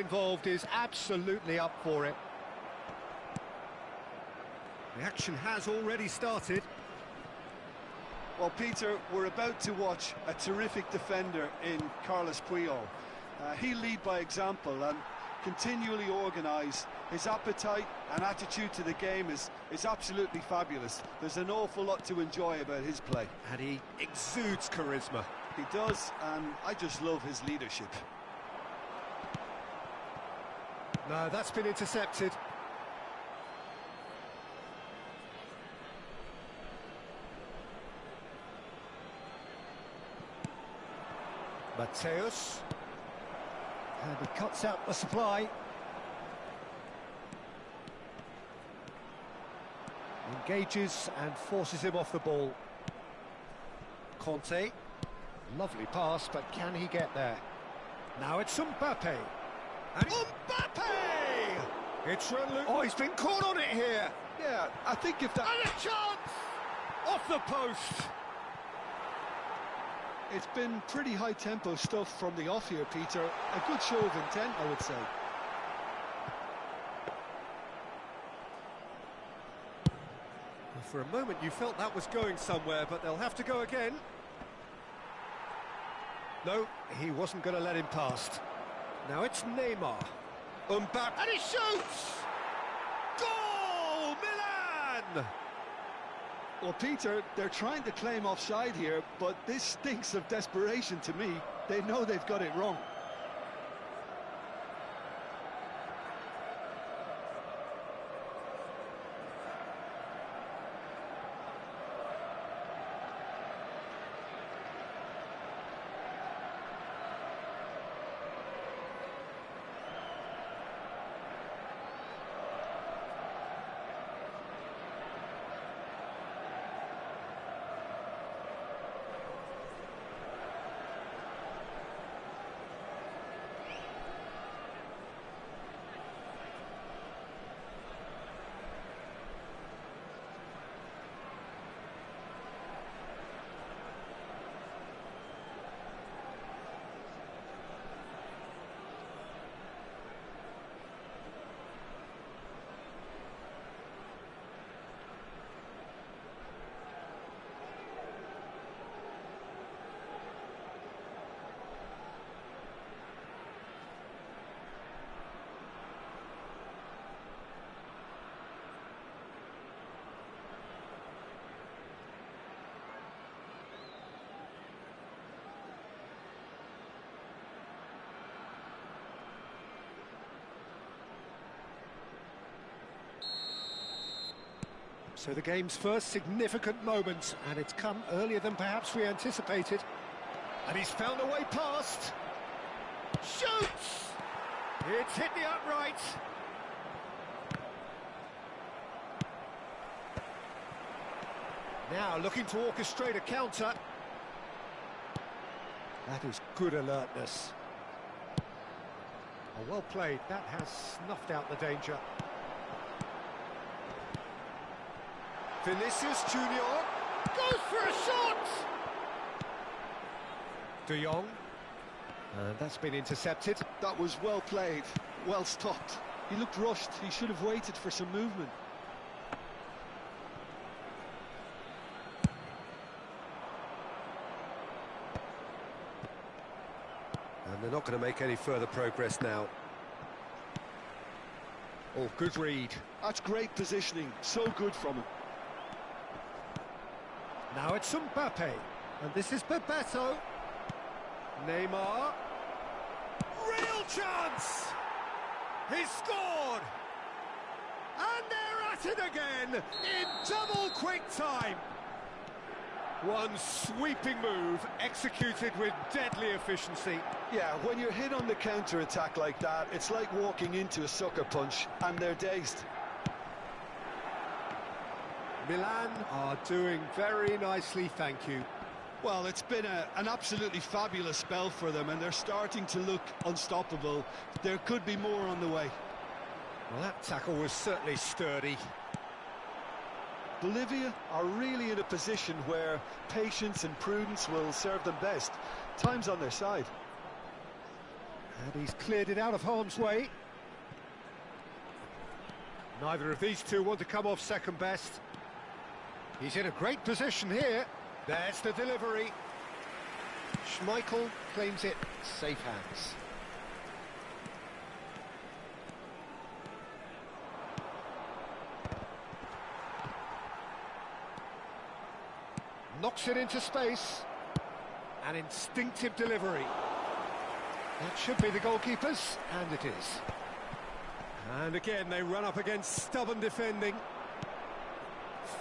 involved is absolutely up for it. The action has already started. Well, Peter, we're about to watch a terrific defender in Carlos Puyol. He'll lead by example and continually organise. His appetite and attitude to the game is absolutely fabulous. There's an awful lot to enjoy about his play. And he exudes charisma. He does, and I just love his leadership. No, that's been intercepted. Mateus. And he cuts out the supply. Engages and forces him off the ball. Conte. Lovely pass, but can he get there? Now it's Mbappe. And Mbappe! It's run loose. Oh, he's been caught on it here. Yeah, I think if that... And a chance! Off the post. It's been pretty high-tempo stuff from the off here, Peter. A good show of intent, I would say. For a moment you felt that was going somewhere, but they'll have to go again. No, he wasn't going to let him past. Now it's Neymar. Mbappe, and he shoots! Goal! Milan! Well, Peter, they're trying to claim offside here, but this stinks of desperation to me. They know they've got it wrong. So the game's first significant moment, and it's come earlier than perhaps we anticipated. And he's found a way past. Shoots! It's hit the upright. Now looking to orchestrate a counter. That is good alertness. Oh, well played. That has snuffed out the danger. Vinicius Junior goes for a shot! De Jong. And that's been intercepted. That was well played, well stopped. He looked rushed, he should have waited for some movement. And they're not going to make any further progress now. Oh, good read. That's great positioning, so good from him. Now it's Mbappe, and this is Bebeto. Neymar. Real chance! He's scored! And they're at it again, in double quick time. One sweeping move, executed with deadly efficiency. Yeah, when you're hit on the counter-attack like that, it's like walking into a sucker punch, and they're dazed. Milan are doing very nicely, thank you. Well, it's been an absolutely fabulous spell for them, and they're starting to look unstoppable. There could be more on the way. Well, that tackle was certainly sturdy. Bolivia are really in a position where patience and prudence will serve them best. Time's on their side. And he's cleared it out of harm's way. Neither of these two want to come off second best. He's in a great position here. There's the delivery. Schmeichel claims it. Safe hands. Knocks it into space. An instinctive delivery. That should be the goalkeeper's, and it is. And again, they run up against stubborn defending.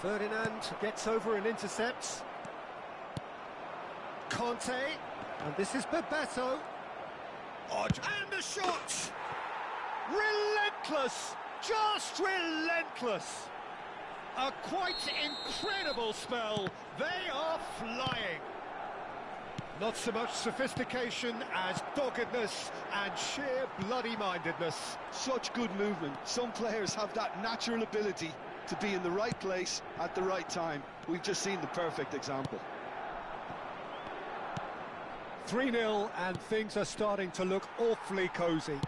Ferdinand gets over and intercepts. Conte, and this is Bebeto. And the shot! Relentless! Just relentless! A quite incredible spell. They are flying. Not so much sophistication as doggedness and sheer bloody-mindedness. Such good movement. Some players have that natural ability to be in the right place at the right time. We've just seen the perfect example. 3-0, and things are starting to look awfully cosy.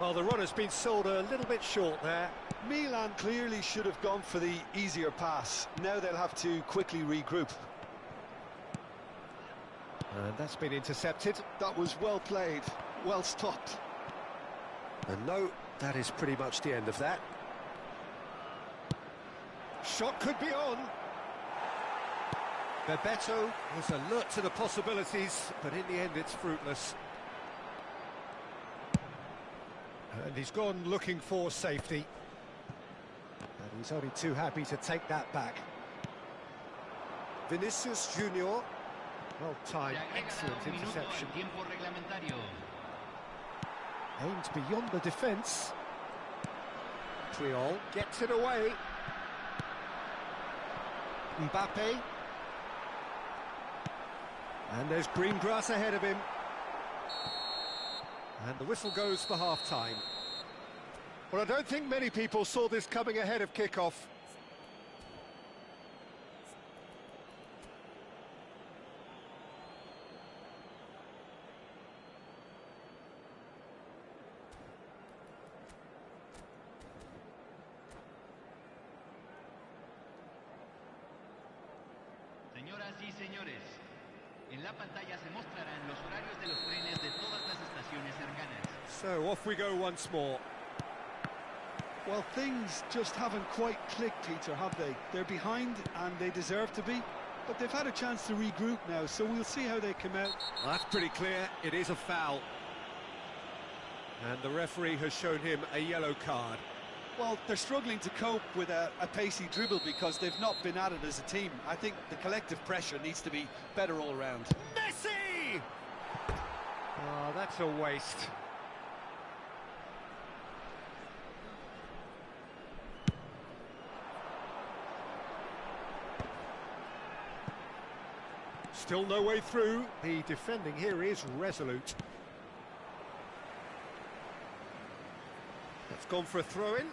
Well, the run has been sold a little bit short there. Milan clearly should have gone for the easier pass. Now they'll have to quickly regroup. And that's been intercepted. That was well played, well stopped. And no, that is pretty much the end of that. Shot could be on. Bebeto was alert to the possibilities, but in the end it's fruitless. And he's gone looking for safety. And he's only too happy to take that back. Vinicius Junior. Well timed, excellent interception. Aimed beyond the defence. Puyol gets it away. Mbappe. And there's green grass ahead of him. And the whistle goes for half-time. Well, I don't think many people saw this coming ahead of kick-off. Señoras y señores, en la pantalla se mostrarán los horarios de los trenes de todas las estaciones cercanas. So off we go once more. Well, things just haven't quite clicked, Peter, have they? They're behind and they deserve to be, but they've had a chance to regroup now, so we'll see how they come out. Well, that's pretty clear. It is a foul. And the referee has shown him a yellow card. Well, they're struggling to cope with a pacey dribble because they've not been at it as a team. I think the collective pressure needs to be better all around. Messi! Oh, that's a waste. Still no way through. The defending here is resolute. That's gone for a throw-in.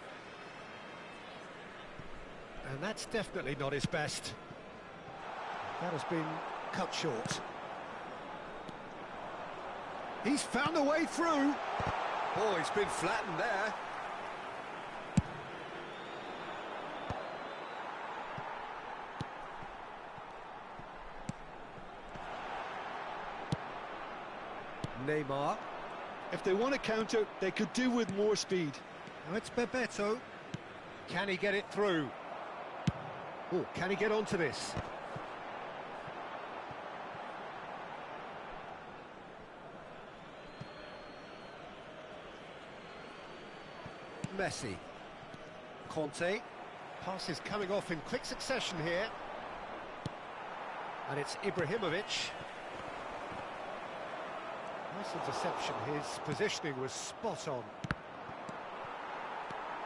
And that's definitely not his best. That has been cut short. He's found a way through. Oh, he's been flattened there. Neymar. If they want to counter, they could do with more speed. Now it's Bebeto. Can he get it through? Oh, can he get onto this? Messi. Conte. Pass is coming off in quick succession here. And it's Ibrahimovic. Nice interception. His positioning was spot on.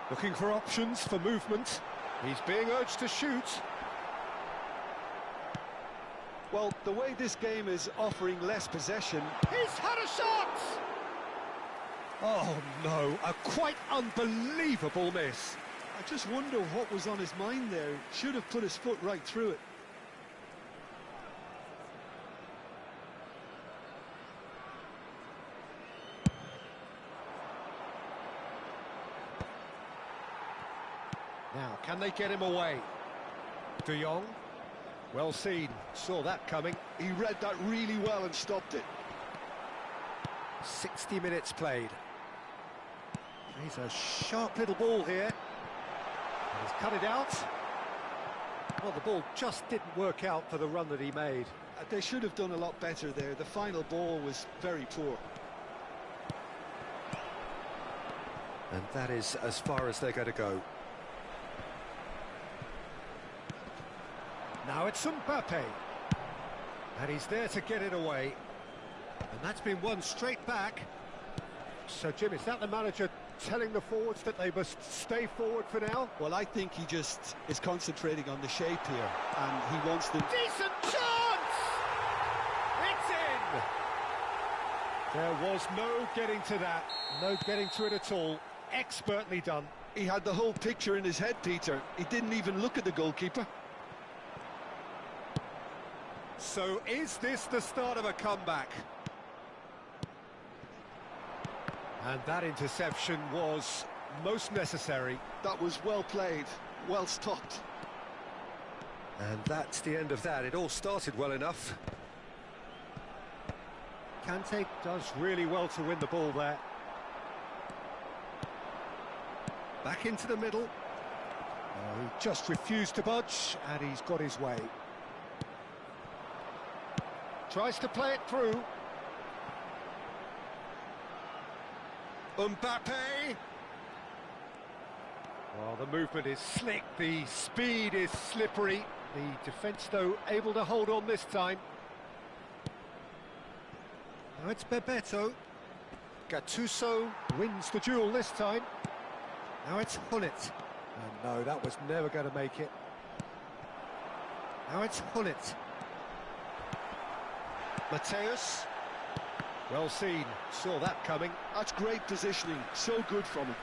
Looking for options for movement. He's being urged to shoot. Well, the way this game is offering less possession... He's had a shot! Oh, no, a quite unbelievable miss. I just wonder what was on his mind there. Should have put his foot right through it. Now, can they get him away? De Jong, well seen, saw that coming. He read that really well and stopped it. 60 minutes played. He's a sharp little ball here. He's cut it out. Well, the ball just didn't work out for the run that he made. They should have done a lot better there. The final ball was very poor. And that is as far as they're going to go. Now it's Mbappe. And he's there to get it away. And that's been won straight back. So, Jim, is that the manager telling the forwards that they must stay forward for now? Well, I think he just is concentrating on the shape here, and he wants them... Decent chance! It's in! There was no getting to that. No getting to it at all. Expertly done. He had the whole picture in his head, Peter. He didn't even look at the goalkeeper. So is this the start of a comeback? And that interception was most necessary. That was well played, well stopped. And that's the end of that. It all started well enough. Kante does really well to win the ball there. Back into the middle. Oh, he just refused to budge, and he's got his way. Tries to play it through. Mbappe! Well, the movement is slick, the speed is slippery. The defence, though, able to hold on this time. Now it's Bebeto. Gattuso wins the duel this time. Now it's Hullet. And no, that was never going to make it. Now it's Hullet. Mateus. Well seen, saw that coming. That's great positioning, so good from him.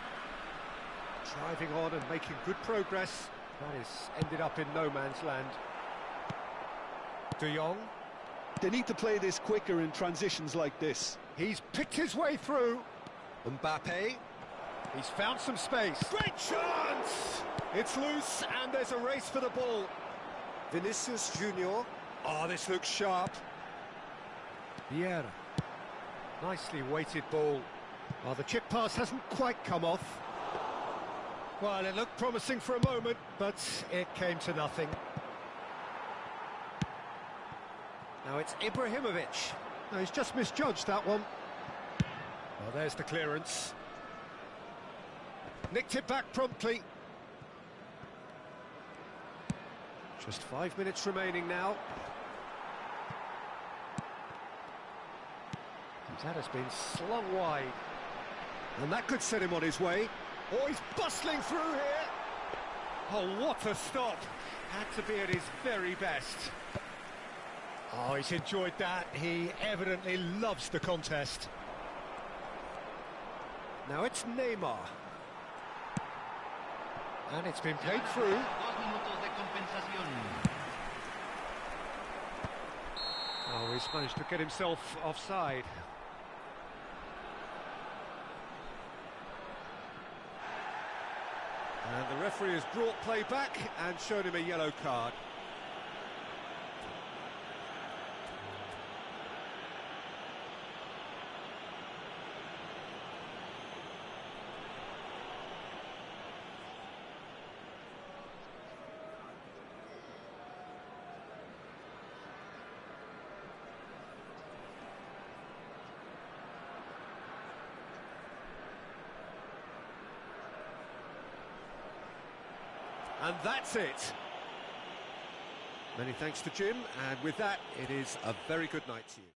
Driving on and making good progress. That is ended up in no man's land. De Jong. They need to play this quicker in transitions like this. He's picked his way through. Mbappe. He's found some space. Great chance! It's loose and there's a race for the ball. Vinicius Junior. Oh, this looks sharp. Vieira. Nicely weighted ball. Well, the chip pass hasn't quite come off. Well, it looked promising for a moment, but it came to nothing. Now it's Ibrahimovic. No, he's just misjudged that one. Well, there's the clearance. Nicked it back promptly. Just 5 minutes remaining now. That has been slung wide. And that could set him on his way. Oh, he's bustling through here. Oh, what a stop. Had to be at his very best. Oh, he's enjoyed that. He evidently loves the contest. Now it's Neymar. And it's been played through. Oh, he's managed to get himself offside. And the referee has brought play back and shown him a yellow card. And that's it. Many thanks to Jim, and with that, it is a very good night to you.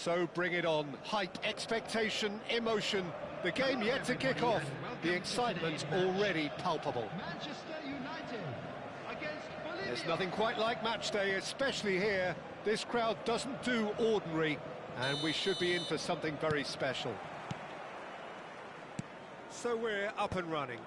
So bring it on. Hype, expectation, emotion. The game yet to kick off. The excitement already palpable. Manchester United against Bolivia. There's nothing quite like match day, especially here. This crowd doesn't do ordinary, and we should be in for something very special. So we're up and running.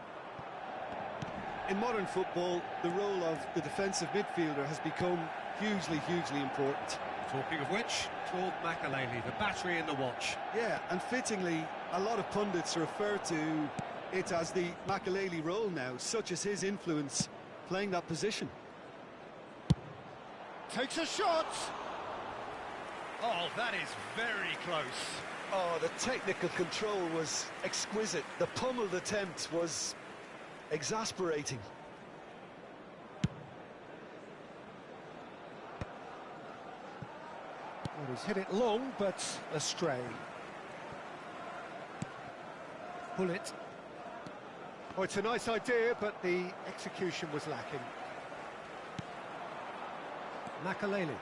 In modern football, the role of the defensive midfielder has become hugely important. Talking of which, Claude Makelele, the battery in the watch. Yeah, and fittingly, a lot of pundits refer to it as the Makelele role now, such as his influence playing that position. Takes a shot! Oh, that is very close. Oh, the technical control was exquisite. The pummeled attempt was exasperating. Well, he's hit it long, but astray. Pull it. Oh, it's a nice idea, but the execution was lacking. Makelele.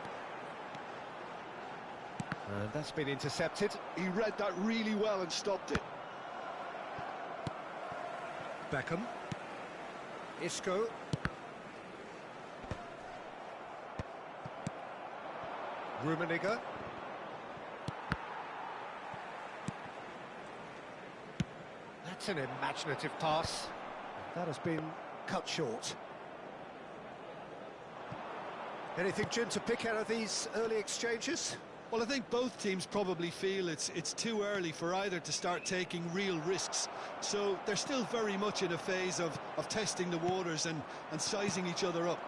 And that's been intercepted. He read that really well and stopped it. Beckham. Isco. Rummenigge. That's an imaginative pass. That has been cut short. Anything, Jim, to pick out of these early exchanges? Well, I think both teams probably feel it's too early for either to start taking real risks. So they're still very much in a phase of testing the waters and sizing each other up.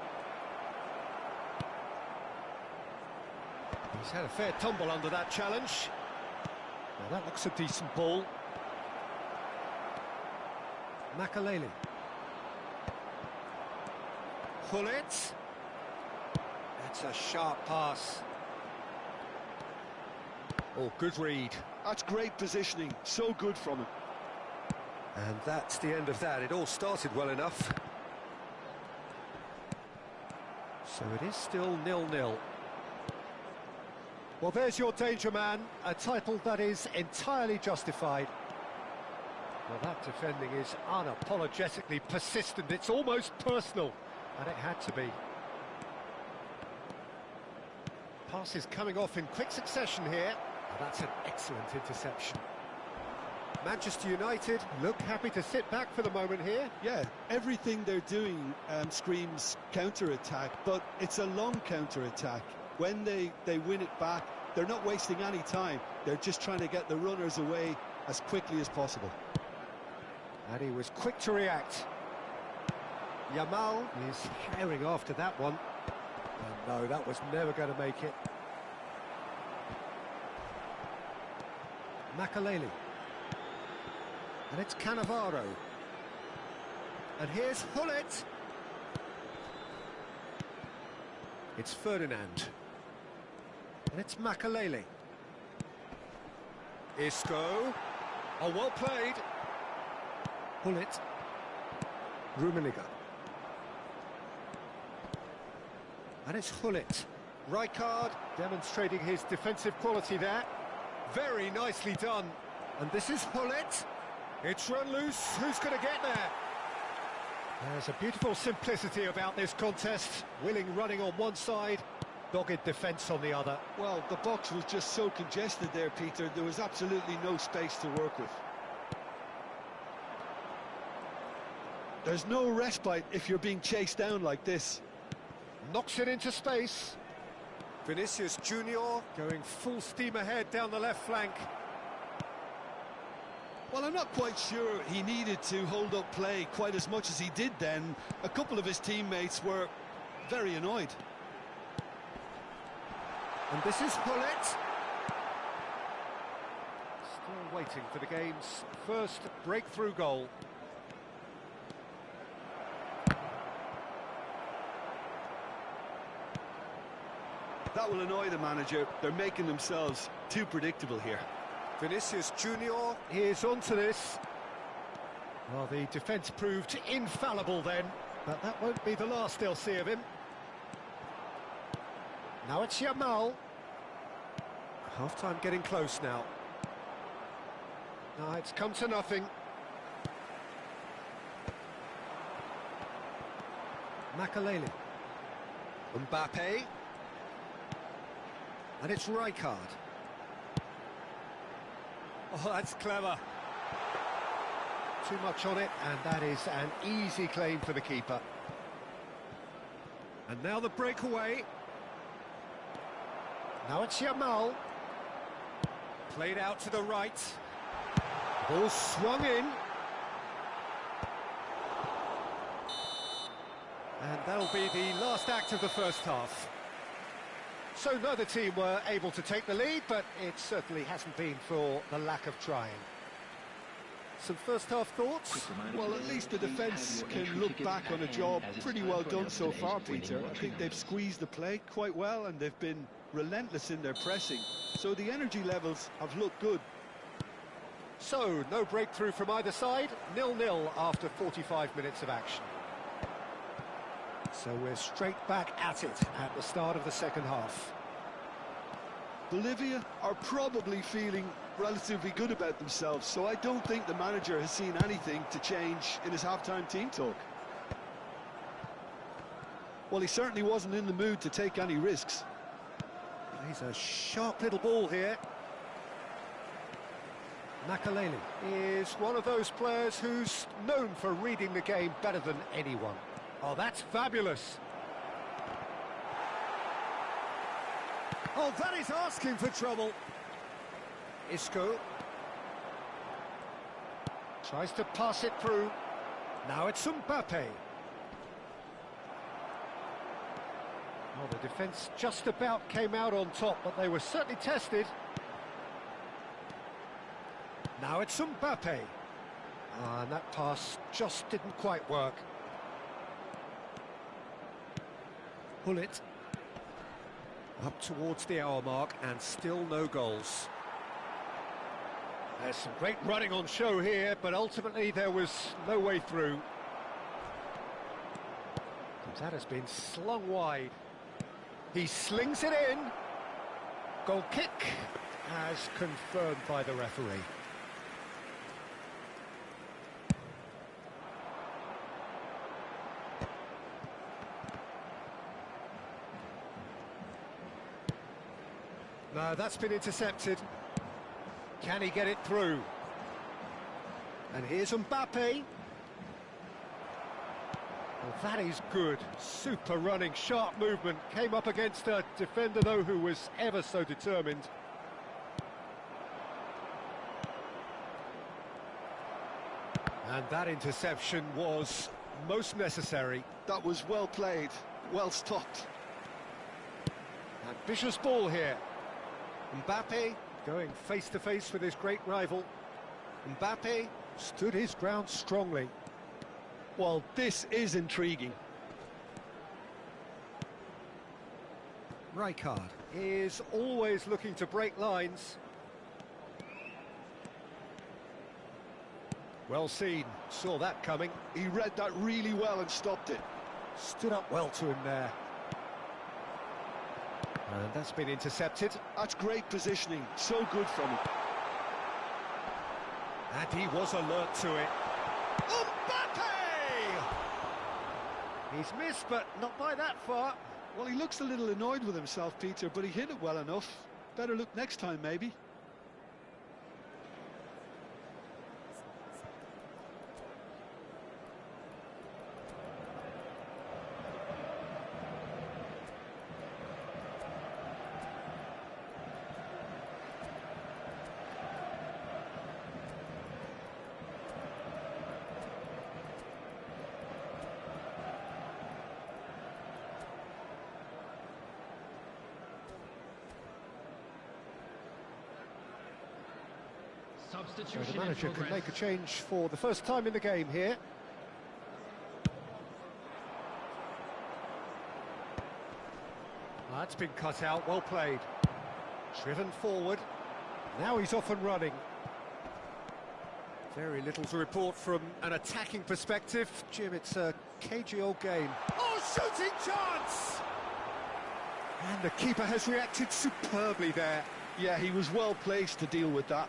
He's had a fair tumble under that challenge. Now that looks a decent ball. Makelele. Pull it. That's a sharp pass. Oh, good read. That's great positioning, so good from him. And that's the end of that. It all started well enough. So it is still 0-0. Well, there's your danger man, a title that is entirely justified. Well, that defending is unapologetically persistent. It's almost personal, and it had to be. Passes coming off in quick succession here. Oh, that's an excellent interception. Manchester United look happy to sit back for the moment here. Yeah, everything they're doing screams counter-attack, but it's a long counter-attack. When they win it back, they're not wasting any time. They're just trying to get the runners away as quickly as possible. And he was quick to react. Yamal is herring after that one. And no, that was never going to make it. Makelele. And it's Cannavaro. And here's Hullet. It's Ferdinand. And it's Makelele. Isco. Oh, well played. Hullet. Rummenigge. And it's Hullet. Rijkaard demonstrating his defensive quality there. Very nicely done. And this is Hullet. It's run loose. Who's going to get there? There's a beautiful simplicity about this contest. Willing running on one side, dogged defence on the other. Well, the box was just so congested there, Peter. There was absolutely no space to work with. There's no respite if you're being chased down like this. Knocks it into space. Vinicius Junior going full steam ahead down the left flank. Well, I'm not quite sure he needed to hold up play quite as much as he did then. A couple of his teammates were very annoyed. And this is Hullet. Still waiting for the game's first breakthrough goal. That will annoy the manager. They're making themselves too predictable here. Vinicius Junior is onto this. Well, the defence proved infallible then, but that won't be the last they'll see of him. Now it's Yamal. Half-time getting close now. No, it's come to nothing. Makaleli. Mbappe. And it's Rijkaard. Oh, that's clever. Too much on it, and that is an easy claim for the keeper. And now the breakaway. Now it's Yamal. Played out to the right. Ball swung in. And that'll be the last act of the first half. So neither team were able to take the lead, but it certainly hasn't been for the lack of trying. Some first half thoughts? Well, at least the defence can look back on a job pretty well done so far, Peter. I think they've squeezed the play quite well and they've been relentless in their pressing. So the energy levels have looked good. So, no breakthrough from either side, 0-0 after 45 minutes of action. So we're straight back at it at the start of the second half. Bolivia are probably feeling relatively good about themselves, so I don't think the manager has seen anything to change in his half-time team talk. Well, he certainly wasn't in the mood to take any risks. He's a sharp little ball here. Makaleli is one of those players who's known for reading the game better than anyone. Oh, that's fabulous. Oh, that is asking for trouble. Isco. Tries to pass it through. Now it's Mbappe. Well, the defence just about came out on top, but they were certainly tested. Now it's Mbappe. And that pass just didn't quite work. Pull it. Up towards the hour mark and still no goals. There's some great running on show here, but ultimately there was no way through. That has been slung wide. He slings it in. Goal kick as confirmed by the referee. No, that's been intercepted. Can he get it through? And here's Mbappe. Well, that is good. Super running, sharp movement. Came up against a defender, though, who was ever so determined. And that interception was most necessary. That was well played, well stopped. Ambitious ball here. Mbappe going face-to-face with his great rival. Mbappe stood his ground strongly. Well, this is intriguing. Rijkaard is always looking to break lines. Well seen, saw that coming. He read that really well and stopped it. Stood up well to him there. And that's been intercepted. That's great positioning, so good from him. And he was alert to it. Mbappe! He's missed, but not by that far. Well, he looks a little annoyed with himself, Peter, but he hit it well enough. Better look next time, maybe. So the manager can make a change for the first time in the game here. That's been cut out, well played. Driven forward. Now he's off and running. Very little to report from an attacking perspective. Jim, it's a cagey old game. Oh, shooting chance! And the keeper has reacted superbly there. Yeah, he was well placed to deal with that.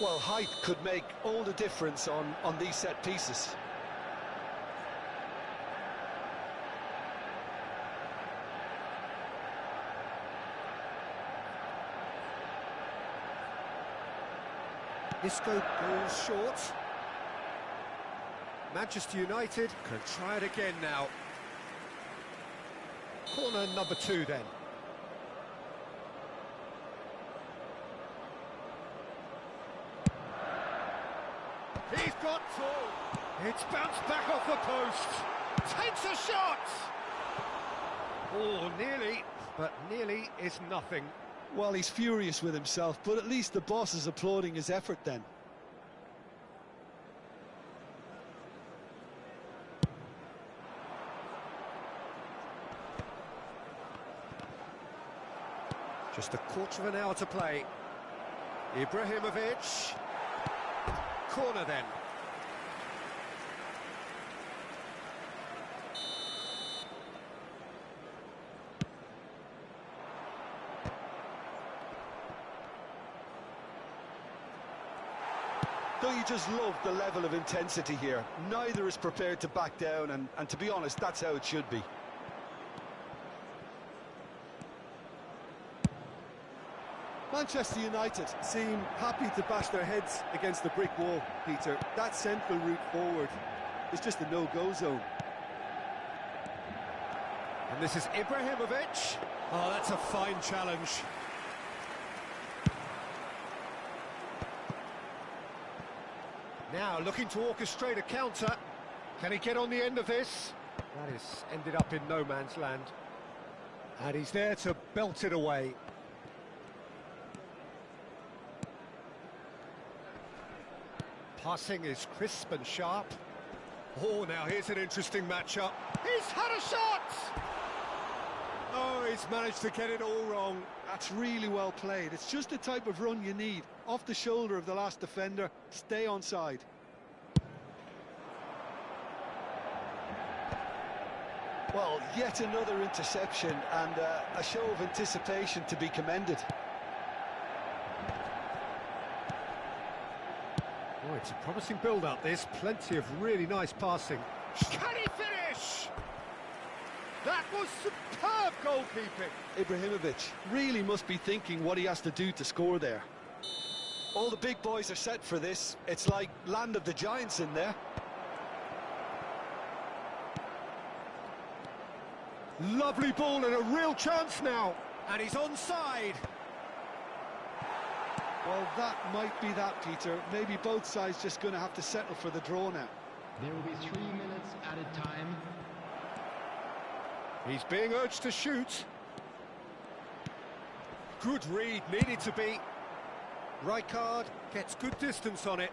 Well, height could make all the difference on these set pieces. Isco goes short. Manchester United can try it again now. Corner number 2 then. He's got two. It's bounced back off the post. Takes a shot. Oh, nearly, but nearly is nothing. Well, he's furious with himself, but at least the boss is applauding his effort then. Just a quarter of an hour to play. Ibrahimovic. Corner then. Don't you just love the level of intensity here? Neither is prepared to back down, and to be honest, that's how it should be. Manchester United seem happy to bash their heads against the brick wall, Peter. That central route forward is just a no-go zone. And this is Ibrahimovic. Oh, that's a fine challenge. Now looking to orchestrate a counter. Can he get on the end of this? That is ended up in no man's land. And he's there to belt it away. Passing is crisp and sharp. Oh, now here's an interesting matchup. He's had a shot! Oh, he's managed to get it all wrong. That's really well played. It's just the type of run you need. Off the shoulder of the last defender, stay onside. Well, yet another interception and a show of anticipation to be commended. Oh, it's a promising build-up, this. Plenty of really nice passing. Can he finish? That was superb goalkeeping. Ibrahimovic really must be thinking what he has to do to score there. All the big boys are set for this. It's like land of the giants in there. Lovely ball and a real chance now. And he's onside. Well, that might be that, Peter. Maybe both sides just going to have to settle for the draw now. There will be 3 minutes added time. He's being urged to shoot. Good read, needed to be. Rijkaard gets good distance on it.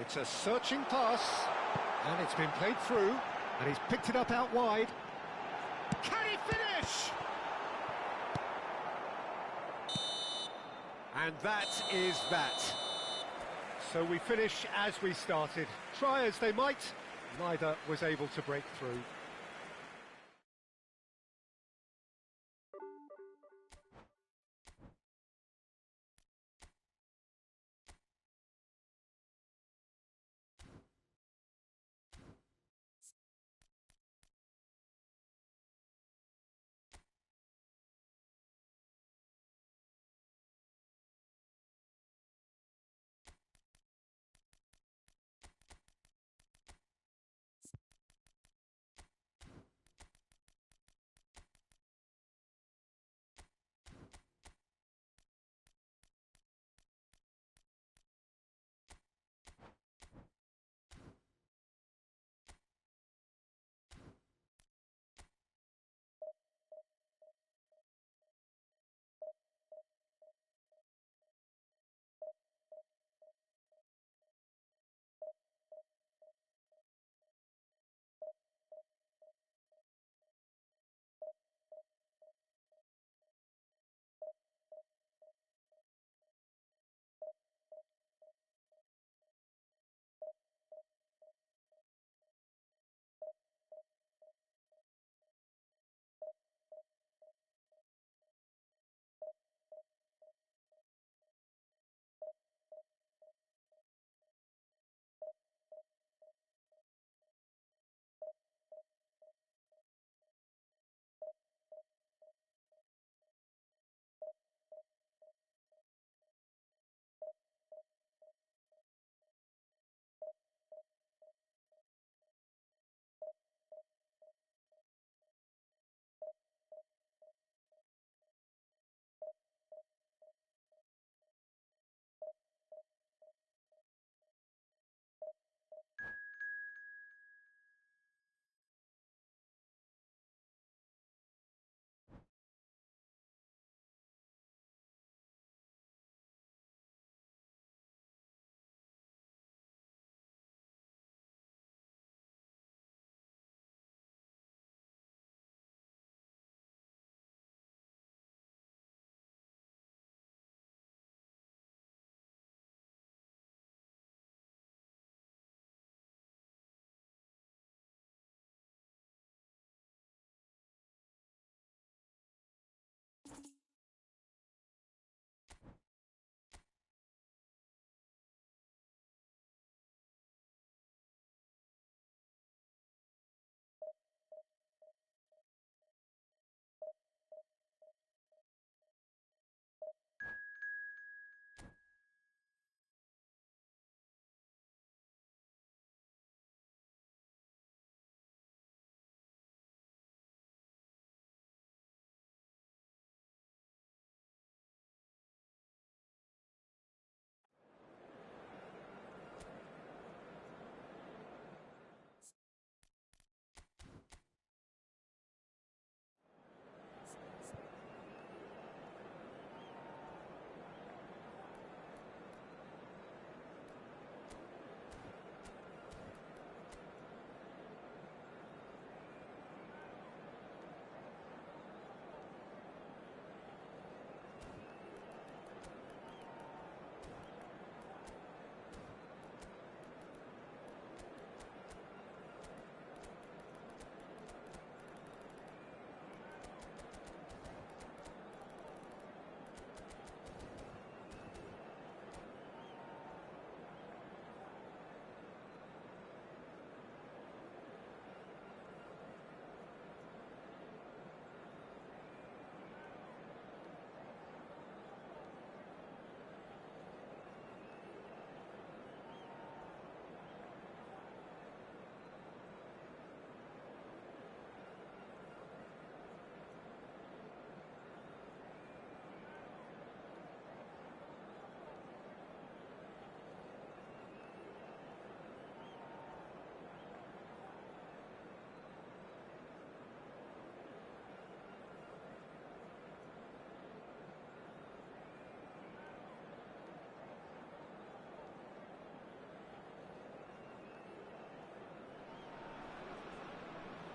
It's a searching pass, and it's been played through, and he's picked it up out wide. Can he finish? And that is that. So we finish as we started. Try as they might, neither was able to break through.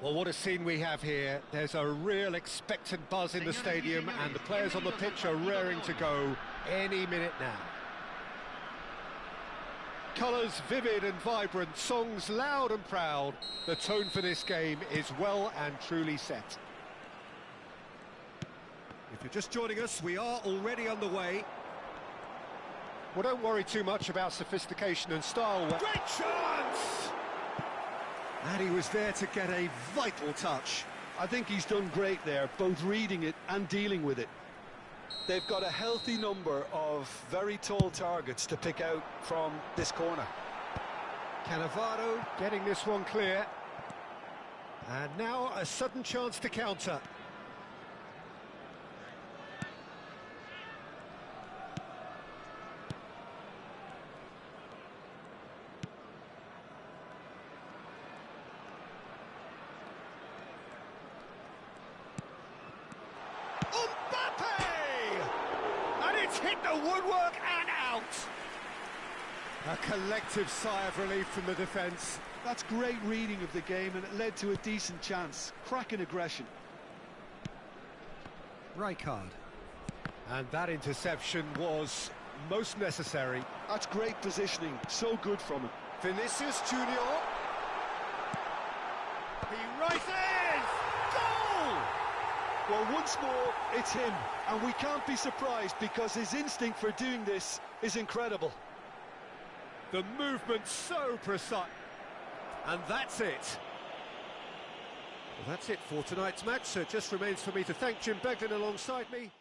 Well, what a scene we have here. There's a real expectant buzz in the stadium, and the players on the pitch are raring to go any minute now. Colours vivid and vibrant, songs loud and proud. The tone for this game is well and truly set. If you're just joining us, we are already underway. Well, don't worry too much about sophistication and style. Great chance! And he was there to get a vital touch. I think he's done great there, both reading it and dealing with it. They've got a healthy number of very tall targets to pick out from this corner. Cannavaro getting this one clear. And now a sudden chance to counter. Hit the woodwork and out. A collective sigh of relief from the defence. That's great reading of the game, and it led to a decent chance. Cracking aggression. Rijkaard. And that interception was most necessary. That's great positioning, so good from him. Vinicius Junior. He rises! Goal! Well, once more, it's him, and we can't be surprised because his instinct for doing this is incredible. The movement so precise. And that's it. Well, that's it for tonight's match, so it just remains for me to thank Jim Beglin alongside me.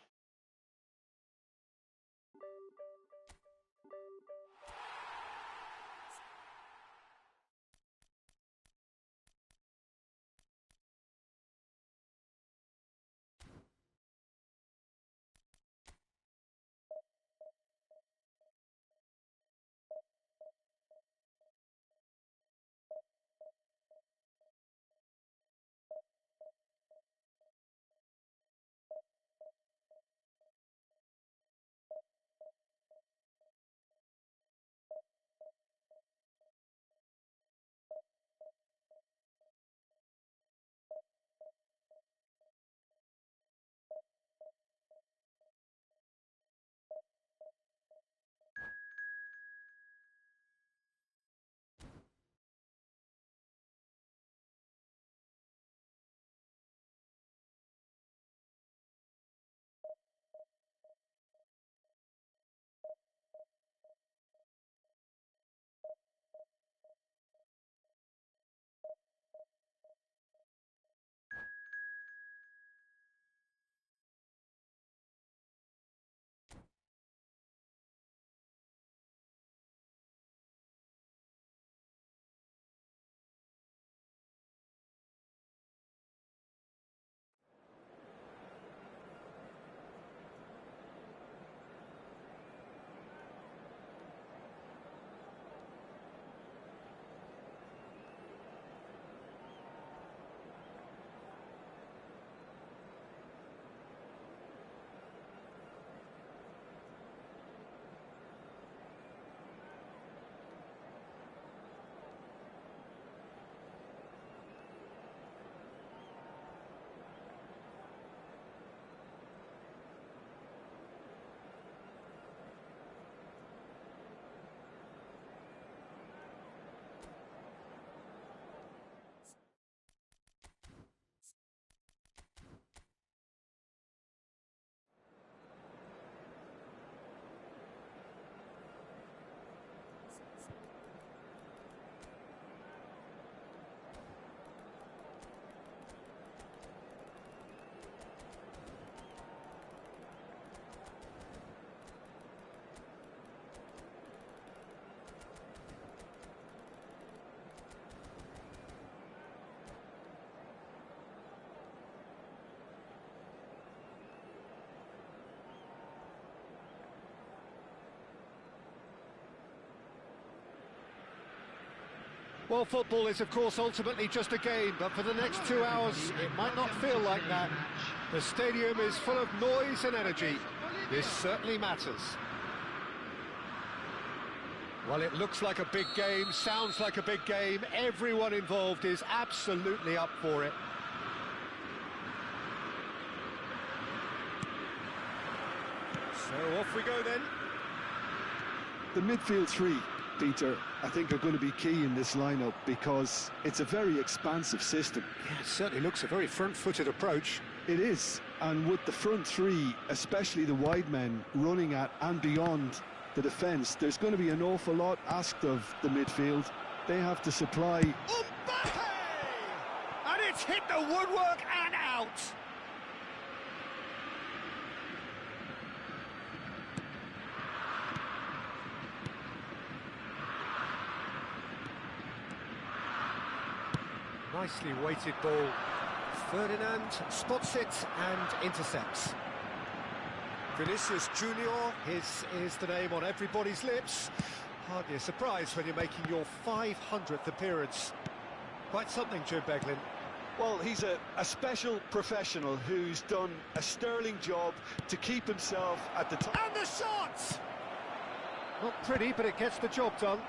Well, football is, of course, ultimately just a game, but for the next 2 hours, it might not feel like that. The stadium is full of noise and energy. This certainly matters. Well, it looks like a big game, sounds like a big game. Everyone involved is absolutely up for it. So off we go then. The midfield three, Peter, I think are going to be key in this lineup because it's a very expansive system. Yeah, it certainly looks a very front-footed approach. It is, and with the front three, especially the wide men, running at and beyond the defence, there's going to be an awful lot asked of the midfield. They have to supply... Mbappe! And it's hit the woodwork and out! Nicely weighted ball. Ferdinand spots it and intercepts. Vinicius Junior, his is the name on everybody's lips. Hardly a surprise when you're making your 500th appearance. Quite something, Jim Beglin. Well, he's a special professional who's done a sterling job to keep himself at the top. And the shot! Not pretty, but it gets the job done.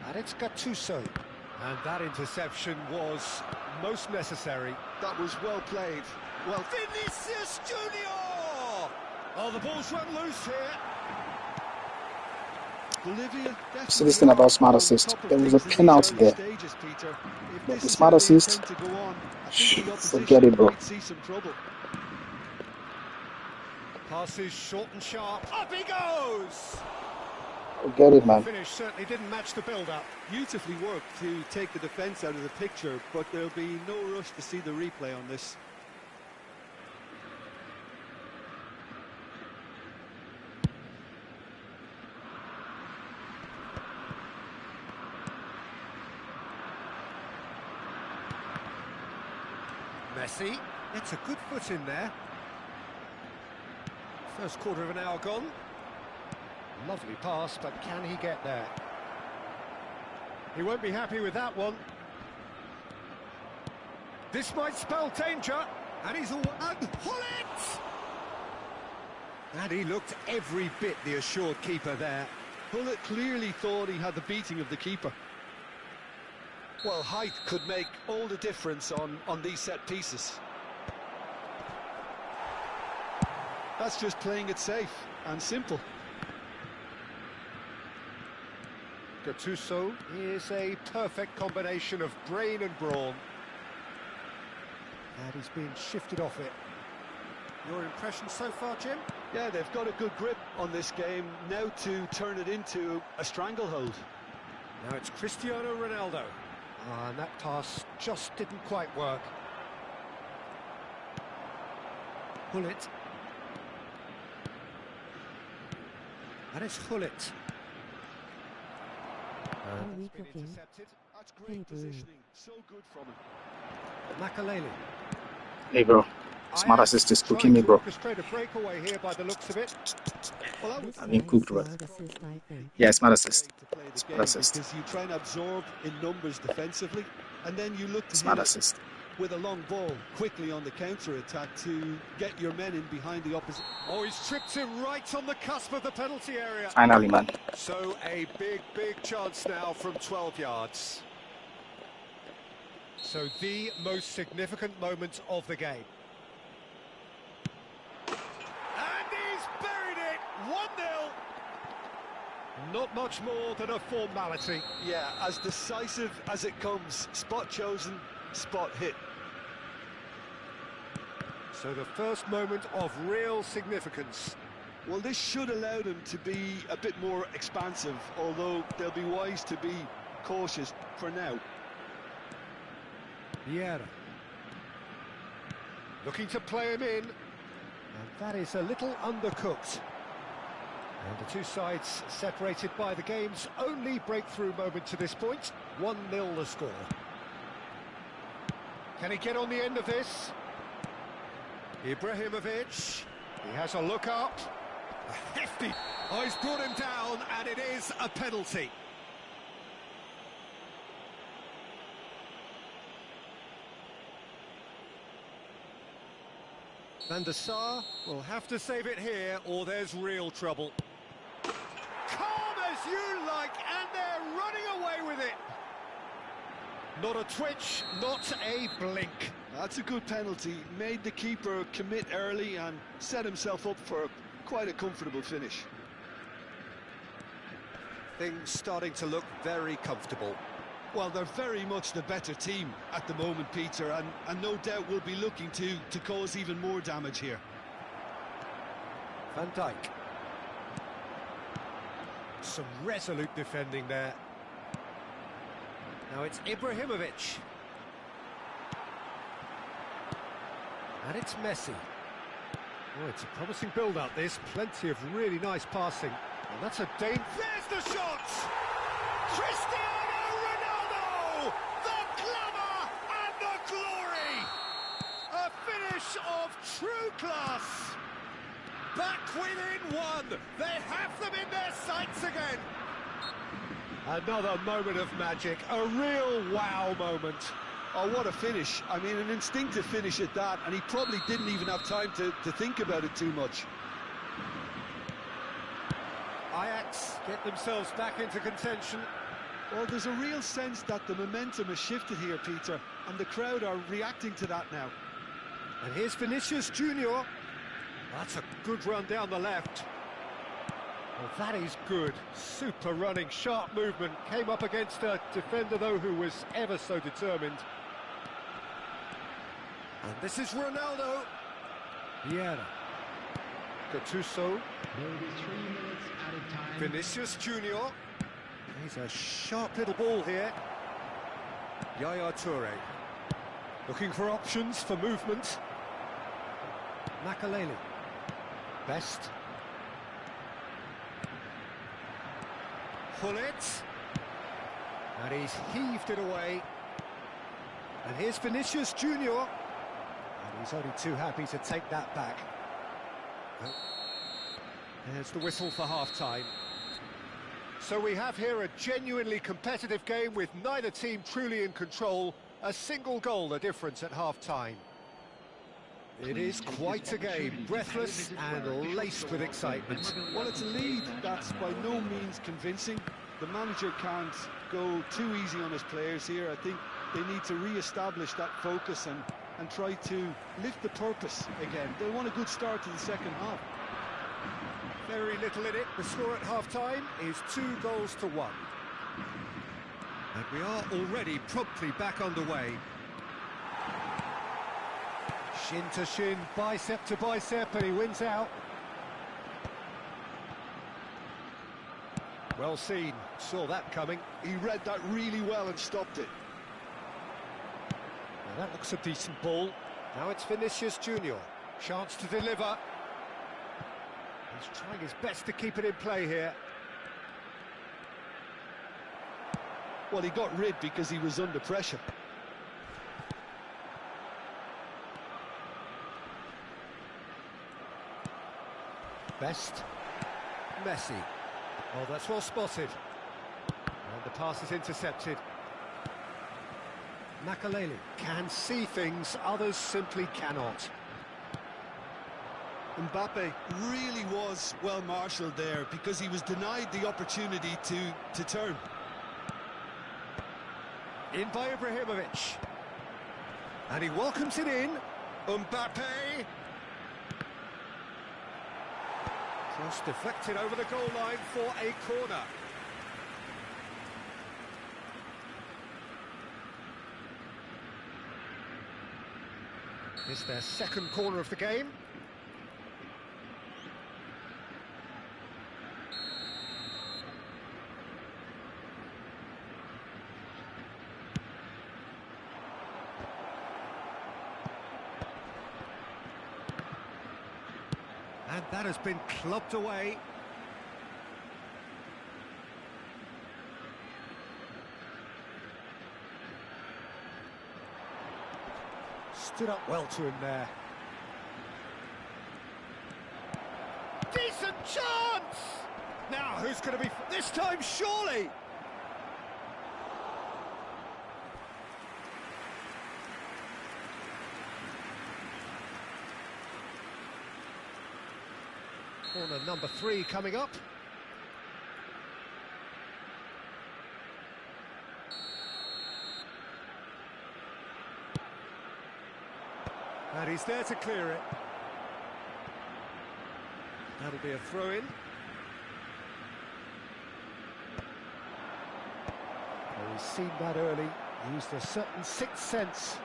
And it's Gattuso. And that interception was most necessary. That was well played. Well, Vinicius Junior! Oh, the ball's run loose here. Bolivia. So this thing about smart assist, there was a penalty there. But the smart assist, forget it, bro. Passes short and sharp. Up he goes! Forget it, man. The finish certainly didn't match the build-up. Beautifully worked to take the defence out of the picture, but there'll be no rush to see the replay on this. Messi, it's a good foot in there. First quarter of an hour gone. Lovely pass, but can he get there? He won't be happy with that one. This might spell danger, and he's all... And pull it! And he looked every bit the assured keeper there. Pullet clearly thought he had the beating of the keeper. Well, height could make all the difference on these set pieces. That's just playing it safe and simple. Gattuso is a perfect combination of brain and brawn. And he's been shifted off it. Your impression so far, Jim? Yeah, they've got a good grip on this game now to turn it into a stranglehold. Now it's Cristiano Ronaldo. And that pass just didn't quite work. Hullet. And it's Hullet. Intercepted. That's great positioning. So good from him. Makaleli. Hey, bro. Smart assist is cooking me, bro. Orchestrate a breakaway here by the looks of it. Well, I mean, cooked, bro. Yeah, smart assist. Smart assist. Because you try and absorb in numbers defensively, and then you look to Smart hit assist. with a long ball quickly on the counter-attack to get your men in behind the opposite. Oh, he's tripped him right on the cusp of the penalty area. Finally, man. So a big chance now from 12 yards. So the most significant moment of the game. And he's buried it, 1-0. Not much more than a formality. Yeah, as decisive as it comes. Spot chosen, spot hit. So the first moment of real significance. Well, this should allow them to be a bit more expansive, although they'll be wise to be cautious for now. Vieira. Looking to play him in. And that is a little undercooked. And the two sides separated by the game's only breakthrough moment to this point. 1-0 the score. Can he get on the end of this? Ibrahimovic. He has a look up. A hefty. Oh, he's brought him down, and it is a penalty. Van der Sar will have to save it here, or there's real trouble. Not a twitch, not a blink. That's a good penalty. Made the keeper commit early and set himself up for quite a comfortable finish. Things starting to look very comfortable. Well, they're very much the better team at the moment, Peter, and no doubt will be looking to cause even more damage here. Van Dijk. Some resolute defending there. Now it's Ibrahimovic. And it's Messi. Oh, it's a promising build-up, this. Plenty of really nice passing. And that's a danger. There's the shot! Cristiano Ronaldo! The glamour and the glory! A finish of true class! Back within one! They have them in their sights again! Another moment of magic, a real wow moment. Oh, what a finish. I mean, an instinctive finish at that, and he probably didn't even have time to think about it too much. Ajax get themselves back into contention. Well, there's a real sense that the momentum has shifted here, Peter, and the crowd are reacting to that now. And here's Vinicius Junior. That's a good run down the left. Well, that is good. Super running, sharp movement. Came up against a defender, though, who was ever so determined. And this is Ronaldo. Vieira. Gattuso. There will be 3 minutes added time. Vinicius Junior. He's a sharp little ball here. Yaya Toure. Looking for options for movement. Makaleli. Best. Pullet. And he's heaved it away. And here's Vinicius Junior. And he's only too happy to take that back. Oh. There's the whistle for half-time. So we have here a genuinely competitive game with neither team truly in control. A single goal the difference at half-time. It is quite a game, breathless and laced with excitement. Well, it's a lead that's by no means convincing. The manager can't go too easy on his players here. I think they need to re-establish that focus and try to lift the purpose again. They want a good start to the second half. Very little in it. The score at half-time is 2-1. And we are already promptly back underway. Shin to shin, bicep to bicep, and he wins out. Well seen, saw that coming. He read that really well and stopped it. Now that looks a decent ball. Now it's Vinicius Junior. Chance to deliver. He's trying his best to keep it in play here. Well, he got rid because he was under pressure. Best. Messi. Oh, that's well spotted. And the pass is intercepted. Makaleli can see things others simply cannot. Mbappe really was well marshalled there because he was denied the opportunity to turn. In by Ibrahimovic. And he welcomes it in. Mbappe. Cross deflected over the goal line for a corner. It's their second corner of the game. And that has been clubbed away. Stood up well to him there. Decent chance! Now, who's going to be... This time, surely! Corner number 3 coming up. And he's there to clear it. That'll be a throw-in. Well, he's seen that early, used a certain sixth sense.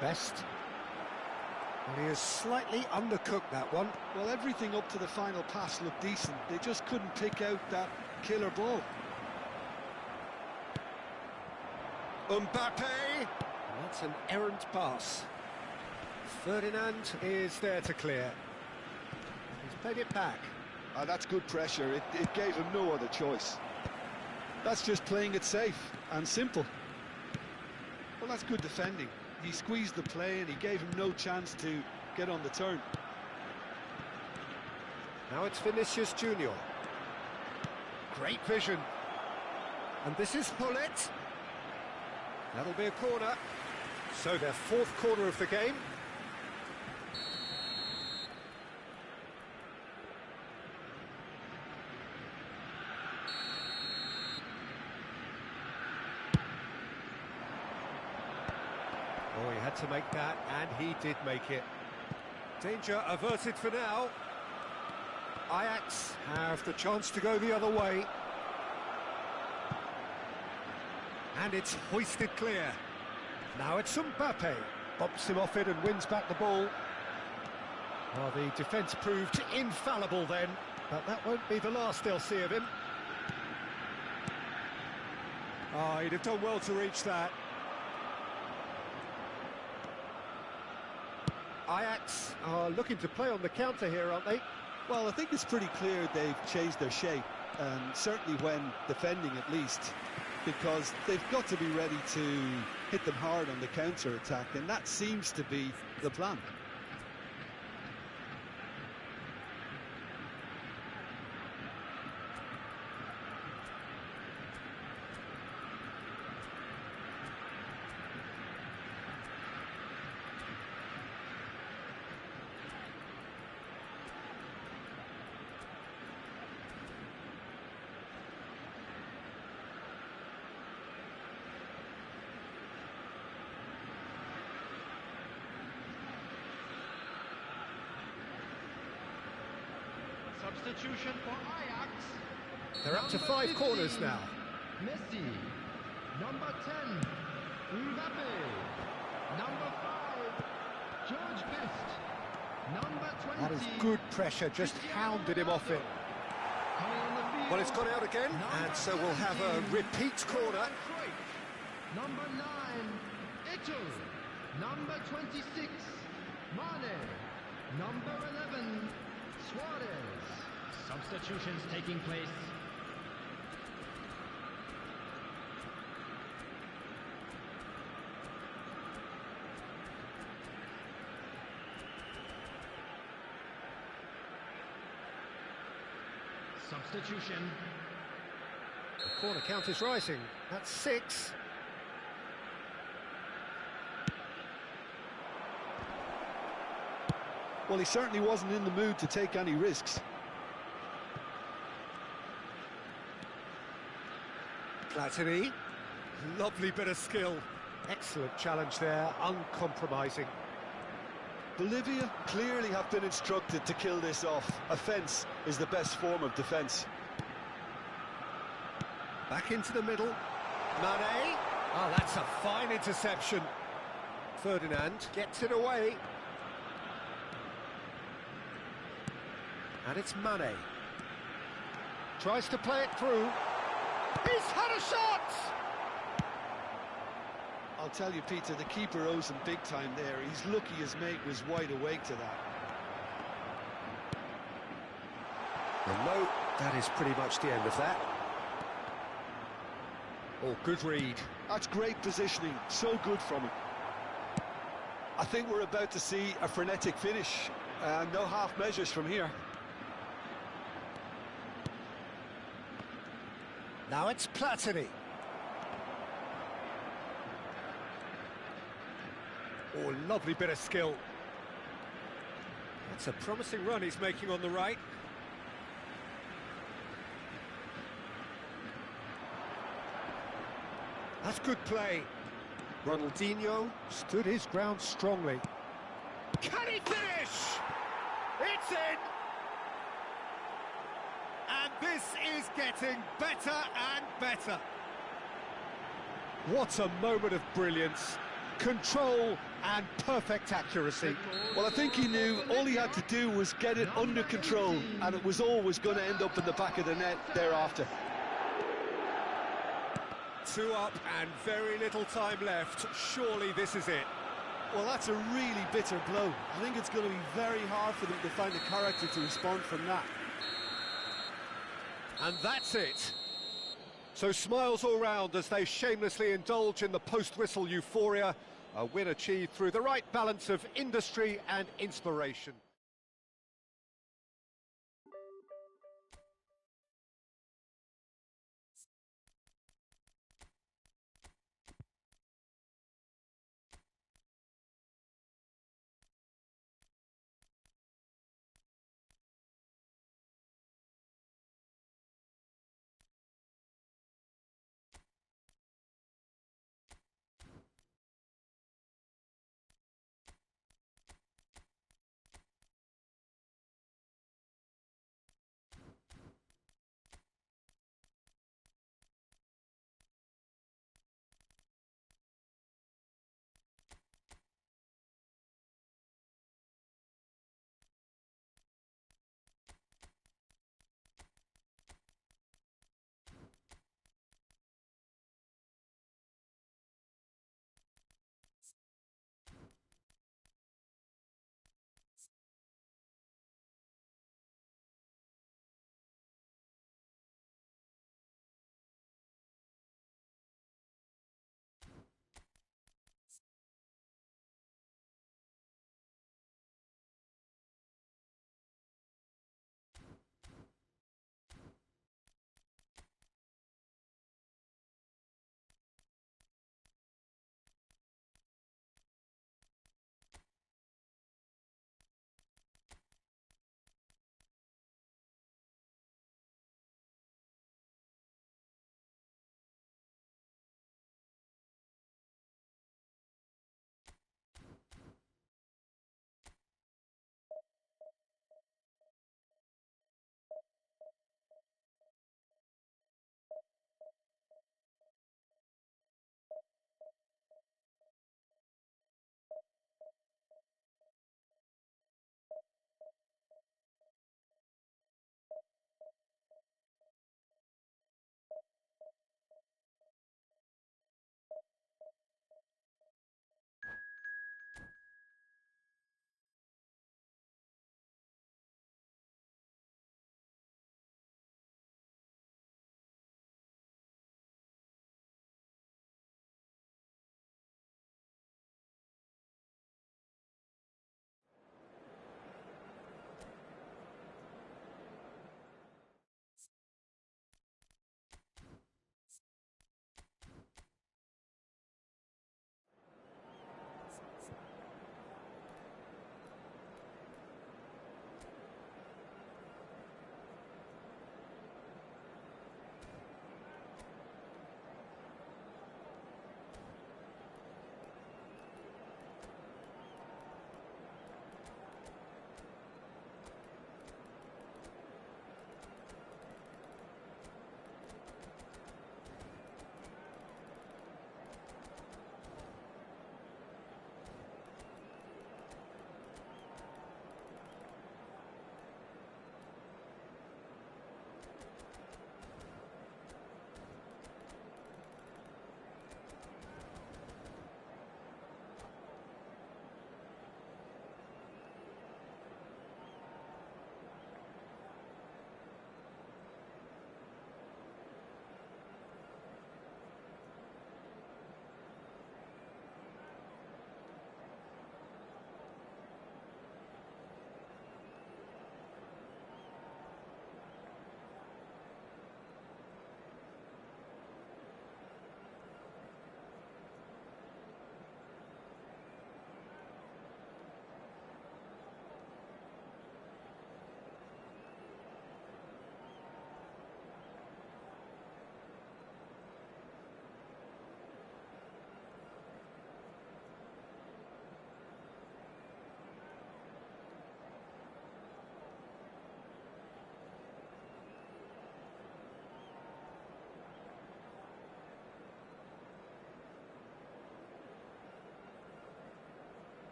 Best. And he has slightly undercooked that one. Well, everything up to the final pass looked decent. They just couldn't pick out that killer ball. Mbappe! And that's an errant pass. Ferdinand is there to clear. He's played it back. That's good pressure. It gave him no other choice. That's just playing it safe and simple. Well, that's good defending. He squeezed the play and he gave him no chance to get on the turn. Now it's Vinicius Junior. Great vision. And this is Hullet. That'll be a corner. So their fourth corner of the game. Oh, he had to make that, and he did make it. Danger averted for now. Ajax have the chance to go the other way. And it's hoisted clear. Now it's Mbappe. Bumps him off it and wins back the ball. Well, the defence proved infallible then, but that won't be the last they'll see of him. Oh, he'd have done well to reach that. Ajax are looking to play on the counter here, aren't they? Well, I think it's pretty clear they've changed their shape, and certainly when defending at least, because they've got to be ready to hit them hard on the counter-attack, and that seems to be the plan. Substitution for Ajax. They're up to 5 corners now. Messi. Number 10, Mbappe. Number 5, George Best. Number 20. That is good pressure, just hounded him off it. Well, it's gone out again, and so we'll have a repeat corner. Number 9, Eto'o. Number 26, Mane. Number 11, Suarez. Substitutions taking place. Substitution. The corner count is rising. That's 6. Well, he certainly wasn't in the mood to take any risks. Platini. Lovely bit of skill. Excellent challenge there, uncompromising. Bolivia clearly have been instructed to kill this off. Offence is the best form of defence. Back into the middle. Mane. Oh, that's a fine interception. Ferdinand gets it away. And it's Mane. Tries to play it through. He's had a shot! I'll tell you, Peter, the keeper owes him big time there. He's lucky his mate was wide awake to that. And no, that is pretty much the end of that. Oh, good read. That's great positioning, so good from him. I think we're about to see a frenetic finish. No half measures from here. Now it's Platini. Oh, lovely bit of skill. That's a promising run he's making on the right. That's good play. Ronaldinho stood his ground strongly. Can he finish? It's in! And this is getting better and better. What a moment of brilliance. Control and perfect accuracy. Well, I think he knew all he had to do was get it under control, and it was always going to end up in the back of the net thereafter. 2 up and very little time left. Surely this is it. Well, that's a really bitter blow. I think it's going to be very hard for them to find the character to respond from that. And that's it. So smiles all round as they shamelessly indulge in the post-whistle euphoria. A win achieved through the right balance of industry and inspiration.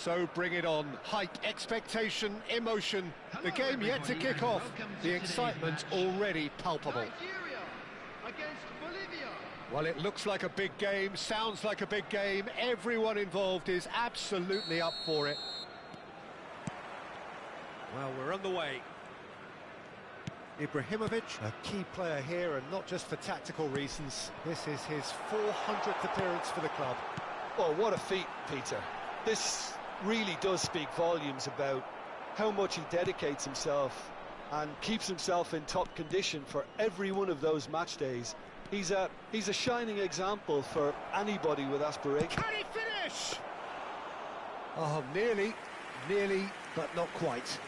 So bring it on. Hype, expectation, emotion. The game yet to kick off. The excitement already palpable. Nigeria against Bolivia. Well, it looks like a big game, sounds like a big game. Everyone involved is absolutely up for it. Well, we're on the way. Ibrahimovic, a key player here, and not just for tactical reasons. This is his 400th appearance for the club. Oh, what a feat, Peter. This really does speak volumes about how much he dedicates himself and keeps himself in top condition for every one of those match days. He's a shining example for anybody with aspiration. Can he finish? Oh, nearly, but not quite.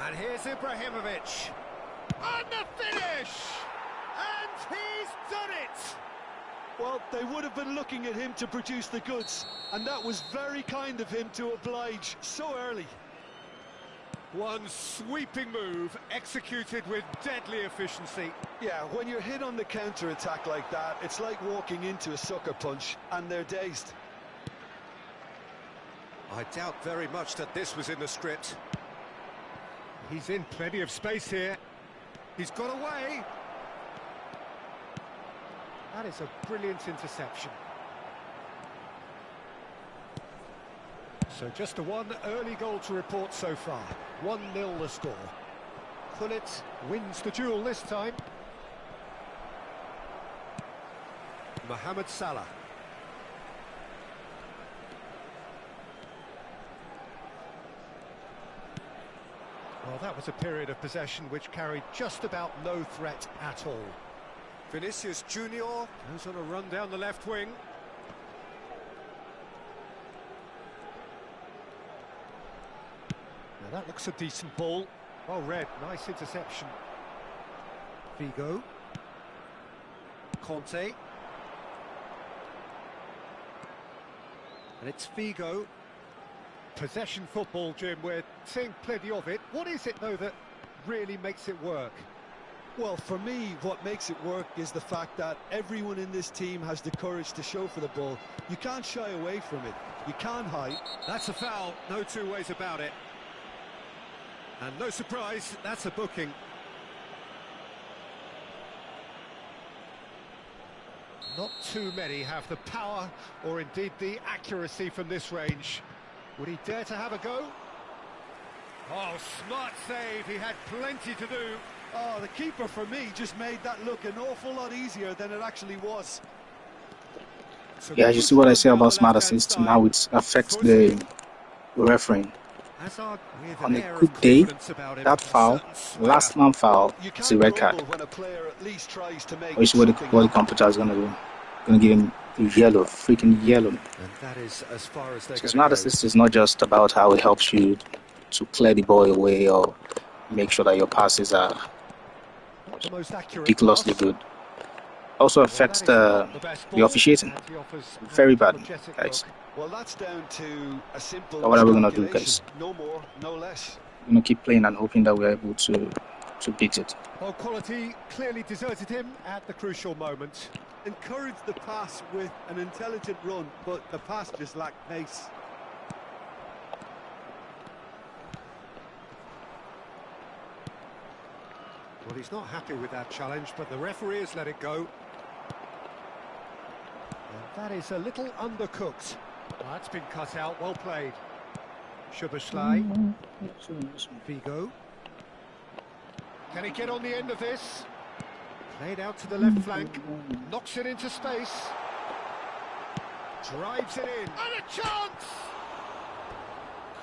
And here's Ibrahimovic. And the finish! And he's done it! Well, they would have been looking at him to produce the goods, and that was very kind of him to oblige so early. One sweeping move, executed with deadly efficiency. Yeah, when you're hit on the counter-attack like that, it's like walking into a sucker punch, and they're dazed. I doubt very much that this was in the script. He's in plenty of space here. He's got away. That is a brilliant interception. So just the one early goal to report so far. 1-0 the score. Gullit wins the duel this time. Mohamed Salah. Well, that was a period of possession which carried just about no threat at all. Vinicius Junior goes on a run down the left wing. Now that looks a decent ball. Well read, nice interception. Figo. Conte. And it's Figo. Possession football, Jim, we're seeing plenty of it. What is it, though, that really makes it work? Well, for me, what makes it work is the fact that everyone in this team has the courage to show for the ball. You can't shy away from it. You can't hide. That's a foul, no two ways about it. And no surprise, that's a booking. Not too many have the power or indeed the accuracy from this range. Would he dare to have a go? Oh, smart save, he had plenty to do. Oh, the keeper, for me, just made that look an awful lot easier than it actually was. So Yeah, you see what I say about smart assist and how it affects the refereeing. On a good day, that foul, last man foul, it's a red card. Or you see what the computer is going to do. Going to give him yellow, freaking yellow. And that is as far as so smart assist is not just about how it helps you to clear the ball away or make sure that your passes are ridiculously good. Also affects the officiating. Very bad, guys. Well, that's down to a simple. So what are we gonna do, guys? No more, no less. We're gonna keep playing and hoping that we're able to beat it. Well, quality clearly deserted him at the crucial moment. Encouraged the pass with an intelligent run, but the pass just lacked pace. Well, he's not happy with that challenge, but the referee has let it go. And that is a little undercooked. Well, that's been cut out, well played. Szoboszlai. Figo. Can he get on the end of this? Played out to the left flank. Knocks it into space. Drives it in. And a chance!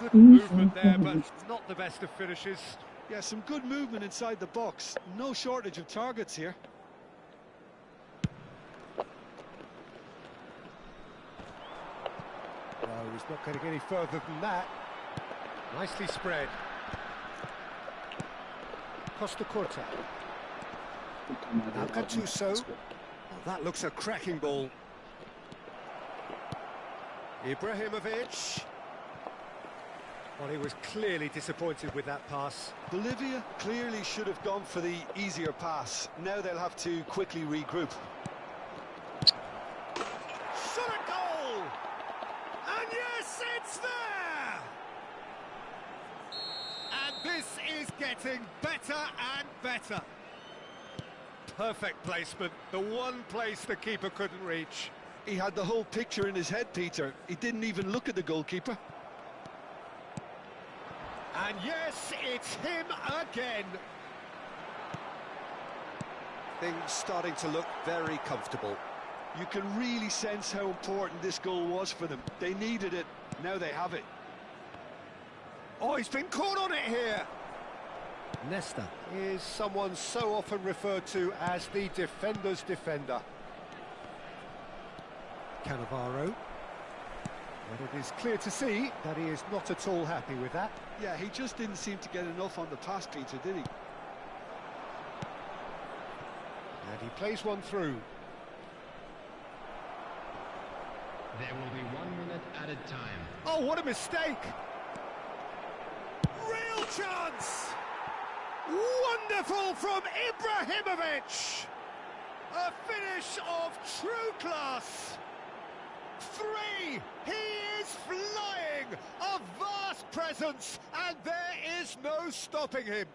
Good movement there, but not the best of finishes. Yeah, some good movement inside the box. No shortage of targets here. No, he's not going to get any further than that. Nicely spread. Costa Corta. Now Gattuso. Well, that looks a cracking ball. Ibrahimovic. Well, he was clearly disappointed with that pass. Bolivia clearly should have gone for the easier pass. Now they'll have to quickly regroup. It's there! And this is getting better and better. Perfect placement, the one place the keeper couldn't reach. He had the whole picture in his head, Peter. He didn't even look at the goalkeeper. And yes, it's him again. Things starting to look very comfortable. You can really sense how important this goal was for them. They needed it, now they have it. Oh, he's been caught on it here. Nesta is someone so often referred to as the defender's defender. Cannavaro. But it is clear to see that he is not at all happy with that. Yeah, he just didn't seem to get enough on the pass, Peter, did he? And he plays one through. There will be 1 minute added time. Oh, what a mistake! Real chance! Wonderful from Ibrahimovic! A finish of true class! 3! He is flying! A vast presence, and there is no stopping him.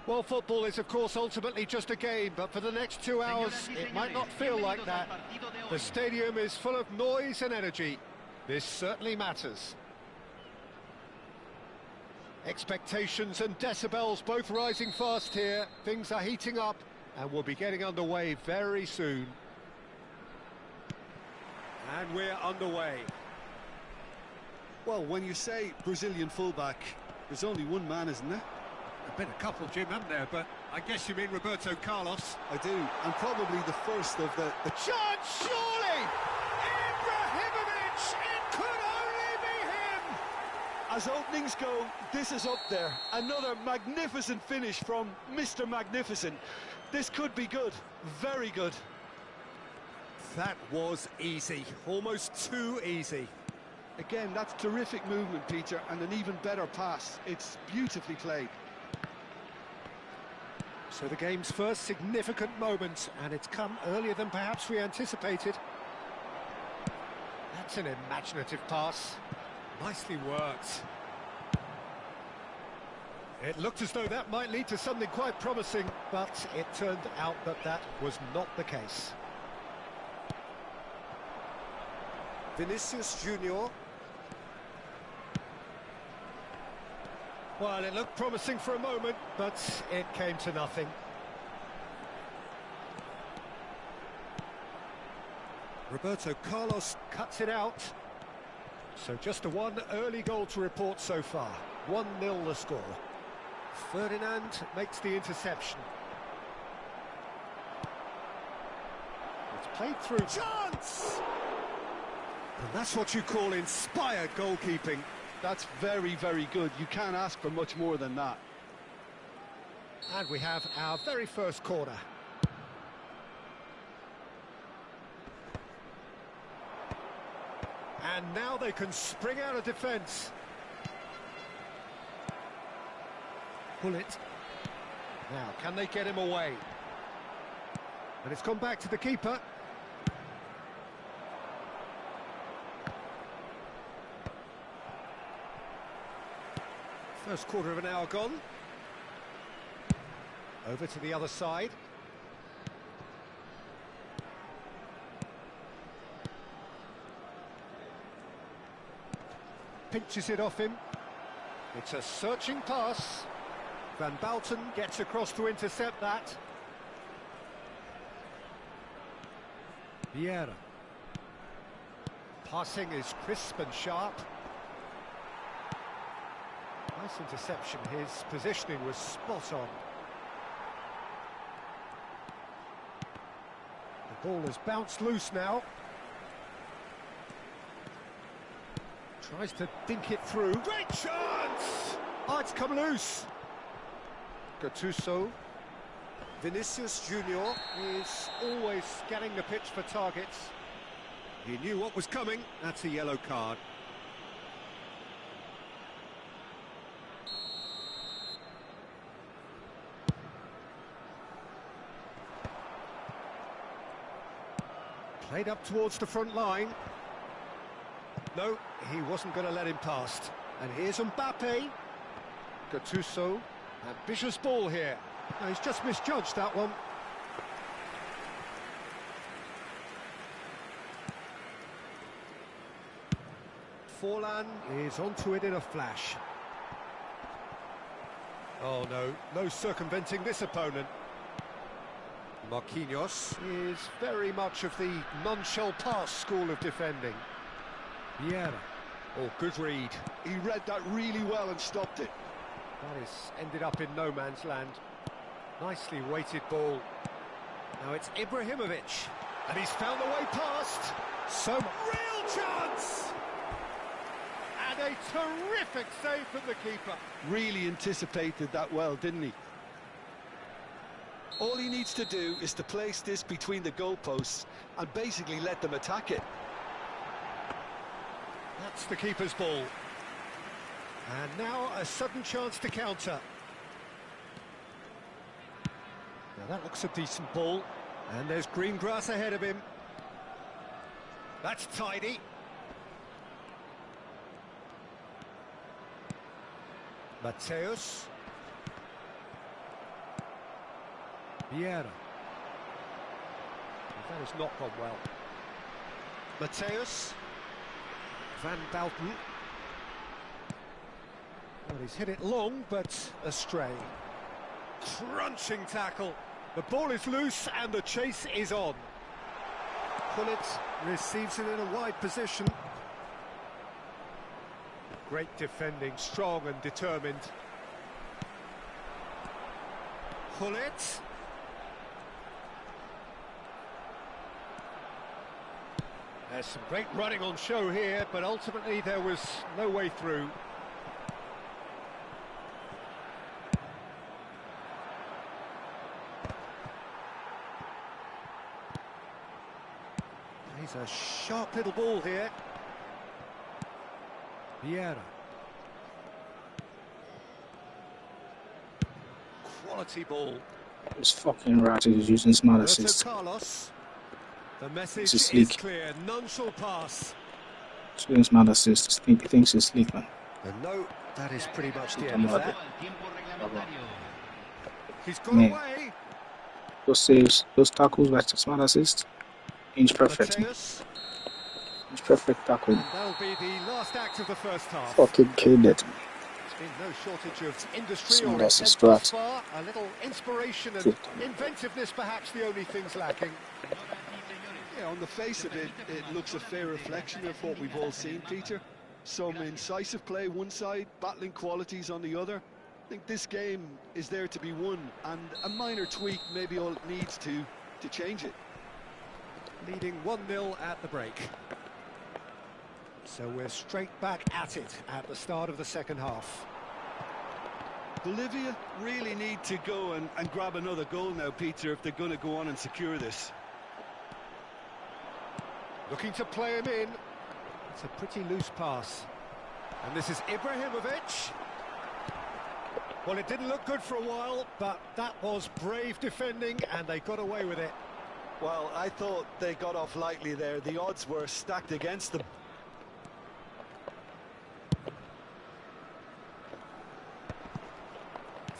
Well, football is, of course, ultimately just a game, but for the next 2 hours, it might not feel like that. The stadium is full of noise and energy. This certainly matters. Expectations and decibels both rising fast here. Things are heating up, and we'll be getting underway very soon. And we're underway. Well, when you say Brazilian fullback, there's only one man, isn't there? There've been a couple, Jim, haven't there? But I guess you mean Roberto Carlos. I do, and probably the first of the chance, surely! Ibrahimovic! It could only be him! As openings go, this is up there. Another magnificent finish from Mr. Magnificent. This could be good, very good. That was easy, almost too easy. Again, that's terrific movement, Peter, and an even better pass. It's beautifully played. So the game's first significant moment, and it's come earlier than perhaps we anticipated. That's an imaginative pass. Nicely worked. It looked as though that might lead to something quite promising, but it turned out that that was not the case. Vinicius Junior. Well, it looked promising for a moment, but it came to nothing. Roberto Carlos cuts it out. So just a one early goal to report so far. 1-0 the score. Ferdinand makes the interception. It's played through. Chance! And that's what you call inspired goalkeeping. That's very, very good. You can't ask for much more than that. And we have our very first corner. And now they can spring out of defence. Pull it. Now, can they get him away? And it's gone back to the keeper. First quarter of an hour gone. Over to the other side. Pinches it off him. It's a searching pass. Van Balten gets across to intercept that. Vieira. Passing is crisp and sharp. Nice interception. His positioning was spot on. The ball has bounced loose now. Tries to dink it through. Great chance! Oh, it's come loose. Gattuso. Vinicius Junior is always scanning the pitch for targets. He knew what was coming. That's a yellow card. Played up towards the front line. No, he wasn't going to let him past. And here's Mbappe. Gattuso. Ambitious ball here. No, he's just misjudged that one. Forlan is onto it in a flash. Oh no, no circumventing this opponent. Marquinhos is very much of the none-shall-pass school of defending. Vieira. Oh, good read. He read that really well and stopped it. That is ended up in no man's land. Nicely weighted ball. Now it's Ibrahimovic. And he's found the way past. So real chance! And a terrific save from the keeper. Really anticipated that well, didn't he? All he needs to do is to place this between the goalposts and basically let them attack it. That's the keeper's ball. And now a sudden chance to counter. Now that looks a decent ball. And there's green grass ahead of him. That's tidy. Mateus. Vieira. That has not gone well. Mateus. Van Dalton. Well, he's hit it long, but astray. Crunching tackle. The ball is loose and the chase is on. Pullet receives it in a wide position. Great defending, strong and determined. Pullet. There's some great running on show here, but ultimately there was no way through. He's a sharp little ball here. Vieira. Quality ball. This fucking rat is using smart assist. Carlos. The message is is clear. None shall pass. He's using smart assist. He thinks he's sleep, man. And no, that is pretty much the end of that. He's got Man. away. Those saves, those tackles, like smart assist. Inch perfect. Mateus. Inch perfect tackle. And that'll be the last act of the first half. Fucking killed it. There's been no shortage of industry Smart or assist, intent thus right. far. A little inspiration and Good. inventiveness, perhaps the only things lacking. Yeah, on the face of it, it looks a fair reflection of what we've all seen, Peter. Some incisive play one side, battling qualities on the other. I think this game is there to be won, and a minor tweak maybe all it needs to change it. Leading 1-0 at the break. So we're straight back at it at the start of the second half. Bolivia really need to go and grab another goal now, Peter, if they're going to go on and secure this. Looking to play him in. It's a pretty loose pass. And this is Ibrahimovic. Well, it didn't look good for a while, but that was brave defending and they got away with it. Well, I thought they got off lightly there. The odds were stacked against them.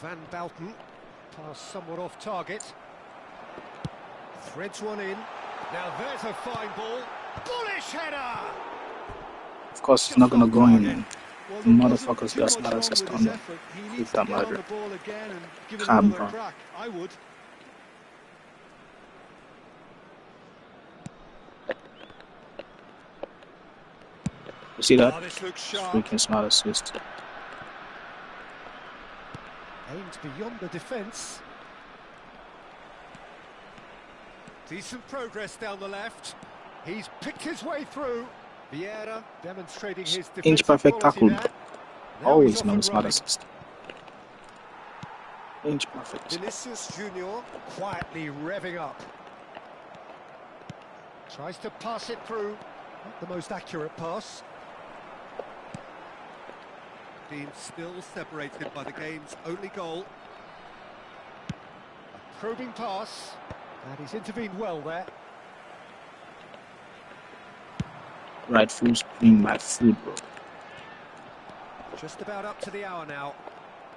Van Dalton. Pass somewhat off target. Threads one in. Now there's a fine ball. Bullish header! Of course, it's not gonna go in, man. Well, The motherfuckers got smart assist on them. Keep that murder. Calm, bro. I would. You see that? Oh, this looks sharp. Freaking smart assist. Aimed beyond the defence. Decent progress down the left. He's picked his way through. Vieira demonstrating his defensive Inch perfect quality tackle. there. Now Always he's off no and smart running. assist. Inch perfect. Vinicius Junior quietly revving up. Tries to pass it through. Not the most accurate pass. Being still separated by the game's only goal. A probing pass. And he's intervened well there. Right foot's playing my foot, bro. Just about up to the hour now.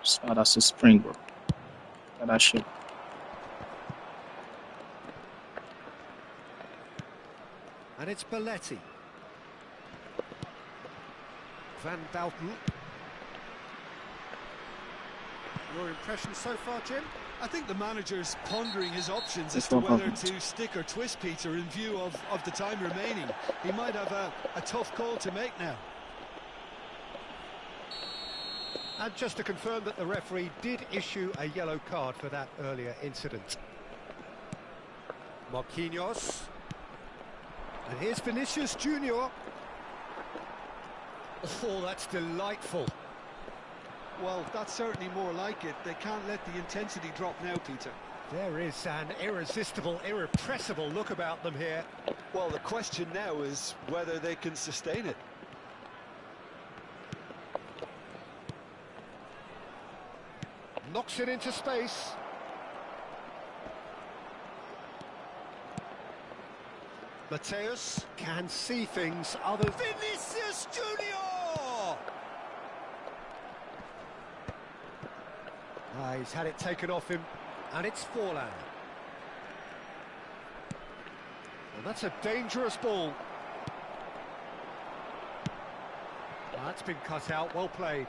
Smart assist spring, bro. Got that shit. And it's Belletti. Van Dalton. Your impression so far, Jim? I think the manager's pondering his options as That's to no whether problem. to stick or twist, Peter, in view of the time remaining. He might have a tough call to make now. And just to confirm that the referee did issue a yellow card for that earlier incident. Marquinhos. And here's Vinicius Junior. Oh, that's delightful. Well, that's certainly more like it. They can't let the intensity drop now, Peter. There is an irresistible, irrepressible look about them here. Well, the question now is whether they can sustain it. Knocks it into space. Mateus can see things others... Vinicius Junior! He's had it taken off him, and it's Forlan. And that's a dangerous ball. That's been cut out, well played.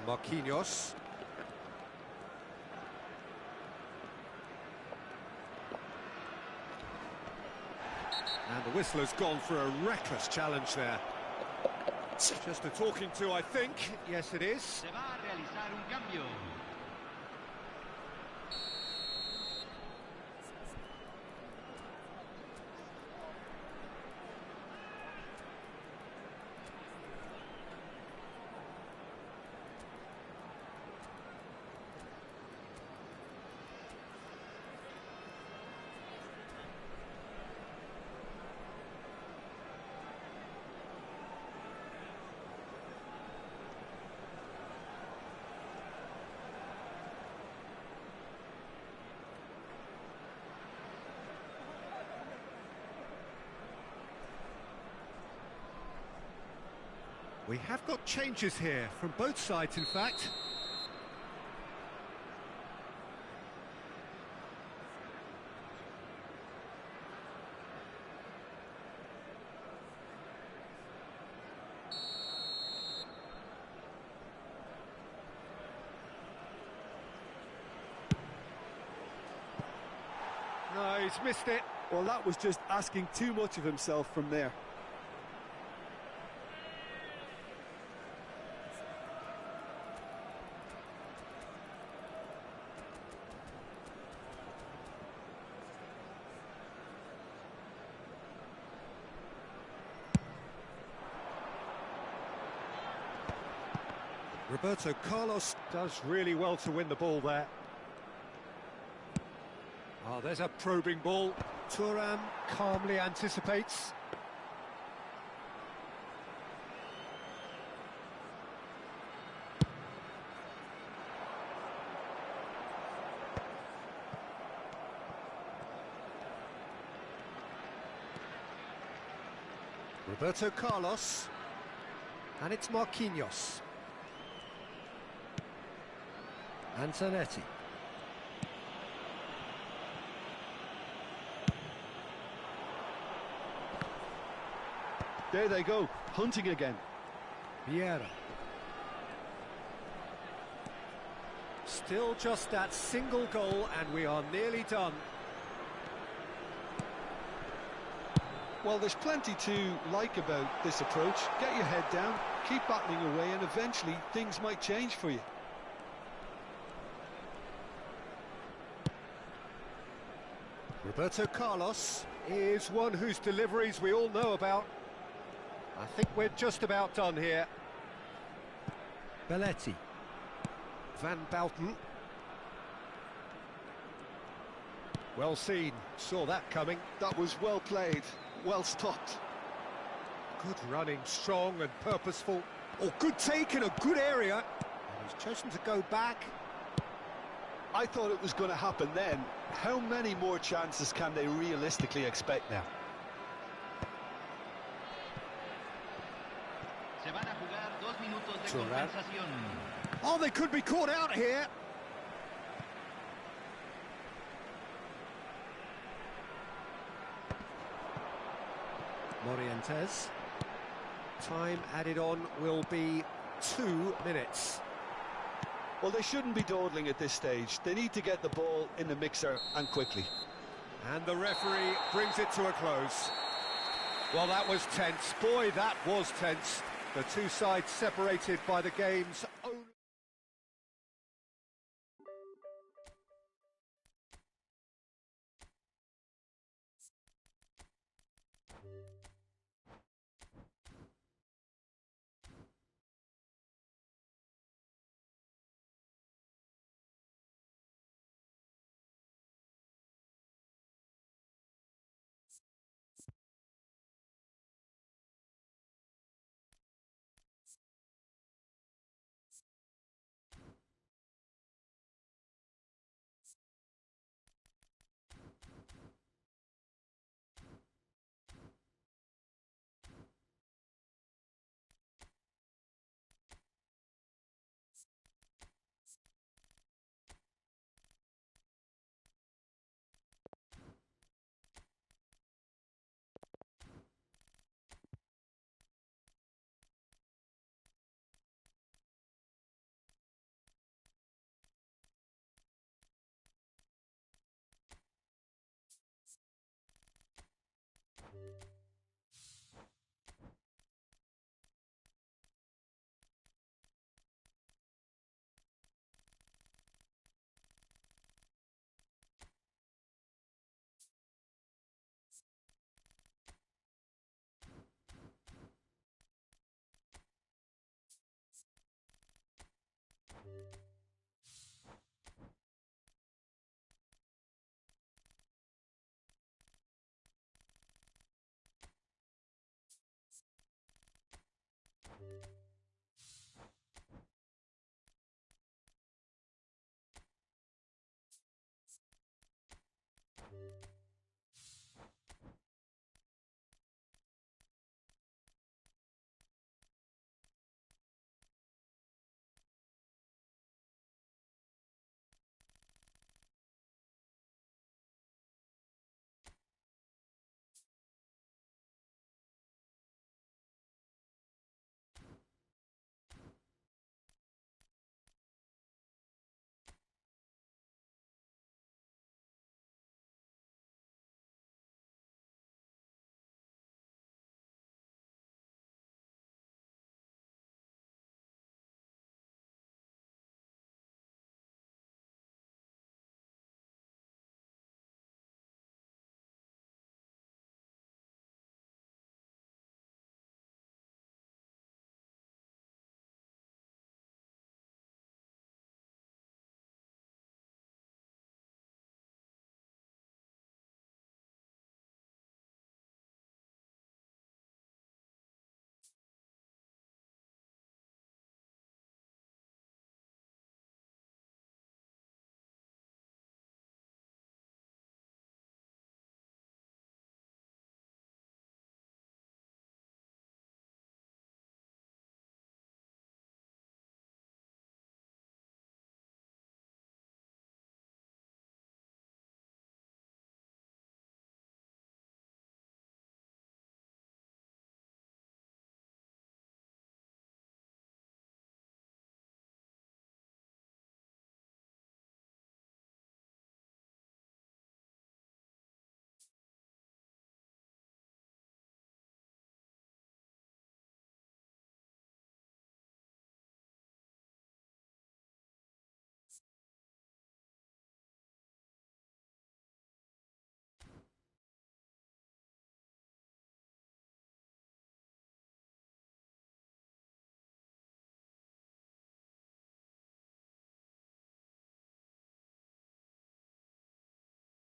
Marquinhos. And the whistler's gone for a reckless challenge there. Just a talking to, I think. Yes, it is. Se va a realizar un cambio. We have got changes here, from both sides, in fact. No, he's missed it. Well, that was just asking too much of himself from there. Roberto Carlos does really well to win the ball there. Oh, there's a probing ball. Thuram calmly anticipates. Roberto Carlos. And it's Marquinhos. And Zanetti. There they go, hunting again. Vieira. Still just that single goal and we are nearly done. Well, there's plenty to like about this approach. Get your head down, keep battling away, and eventually things might change for you. Roberto Carlos is one whose deliveries we all know about. I think we're just about done here. Belletti. Van Bouten. Well seen, saw that coming. That was well played, well stopped. Good running, strong and purposeful. Oh, good take in a good area. And he's chosen to go back. I thought it was going to happen then. How many more chances can they realistically expect now? Se van a jugar 2 minutos de compensación. Oh, they could be caught out here. Morientes. Time added on will be 2 minutes. Well, they shouldn't be dawdling at this stage. They need to get the ball in the mixer, and quickly. And the referee brings it to a close. Well, that was tense. Boy, that was tense. The two sides separated by the game's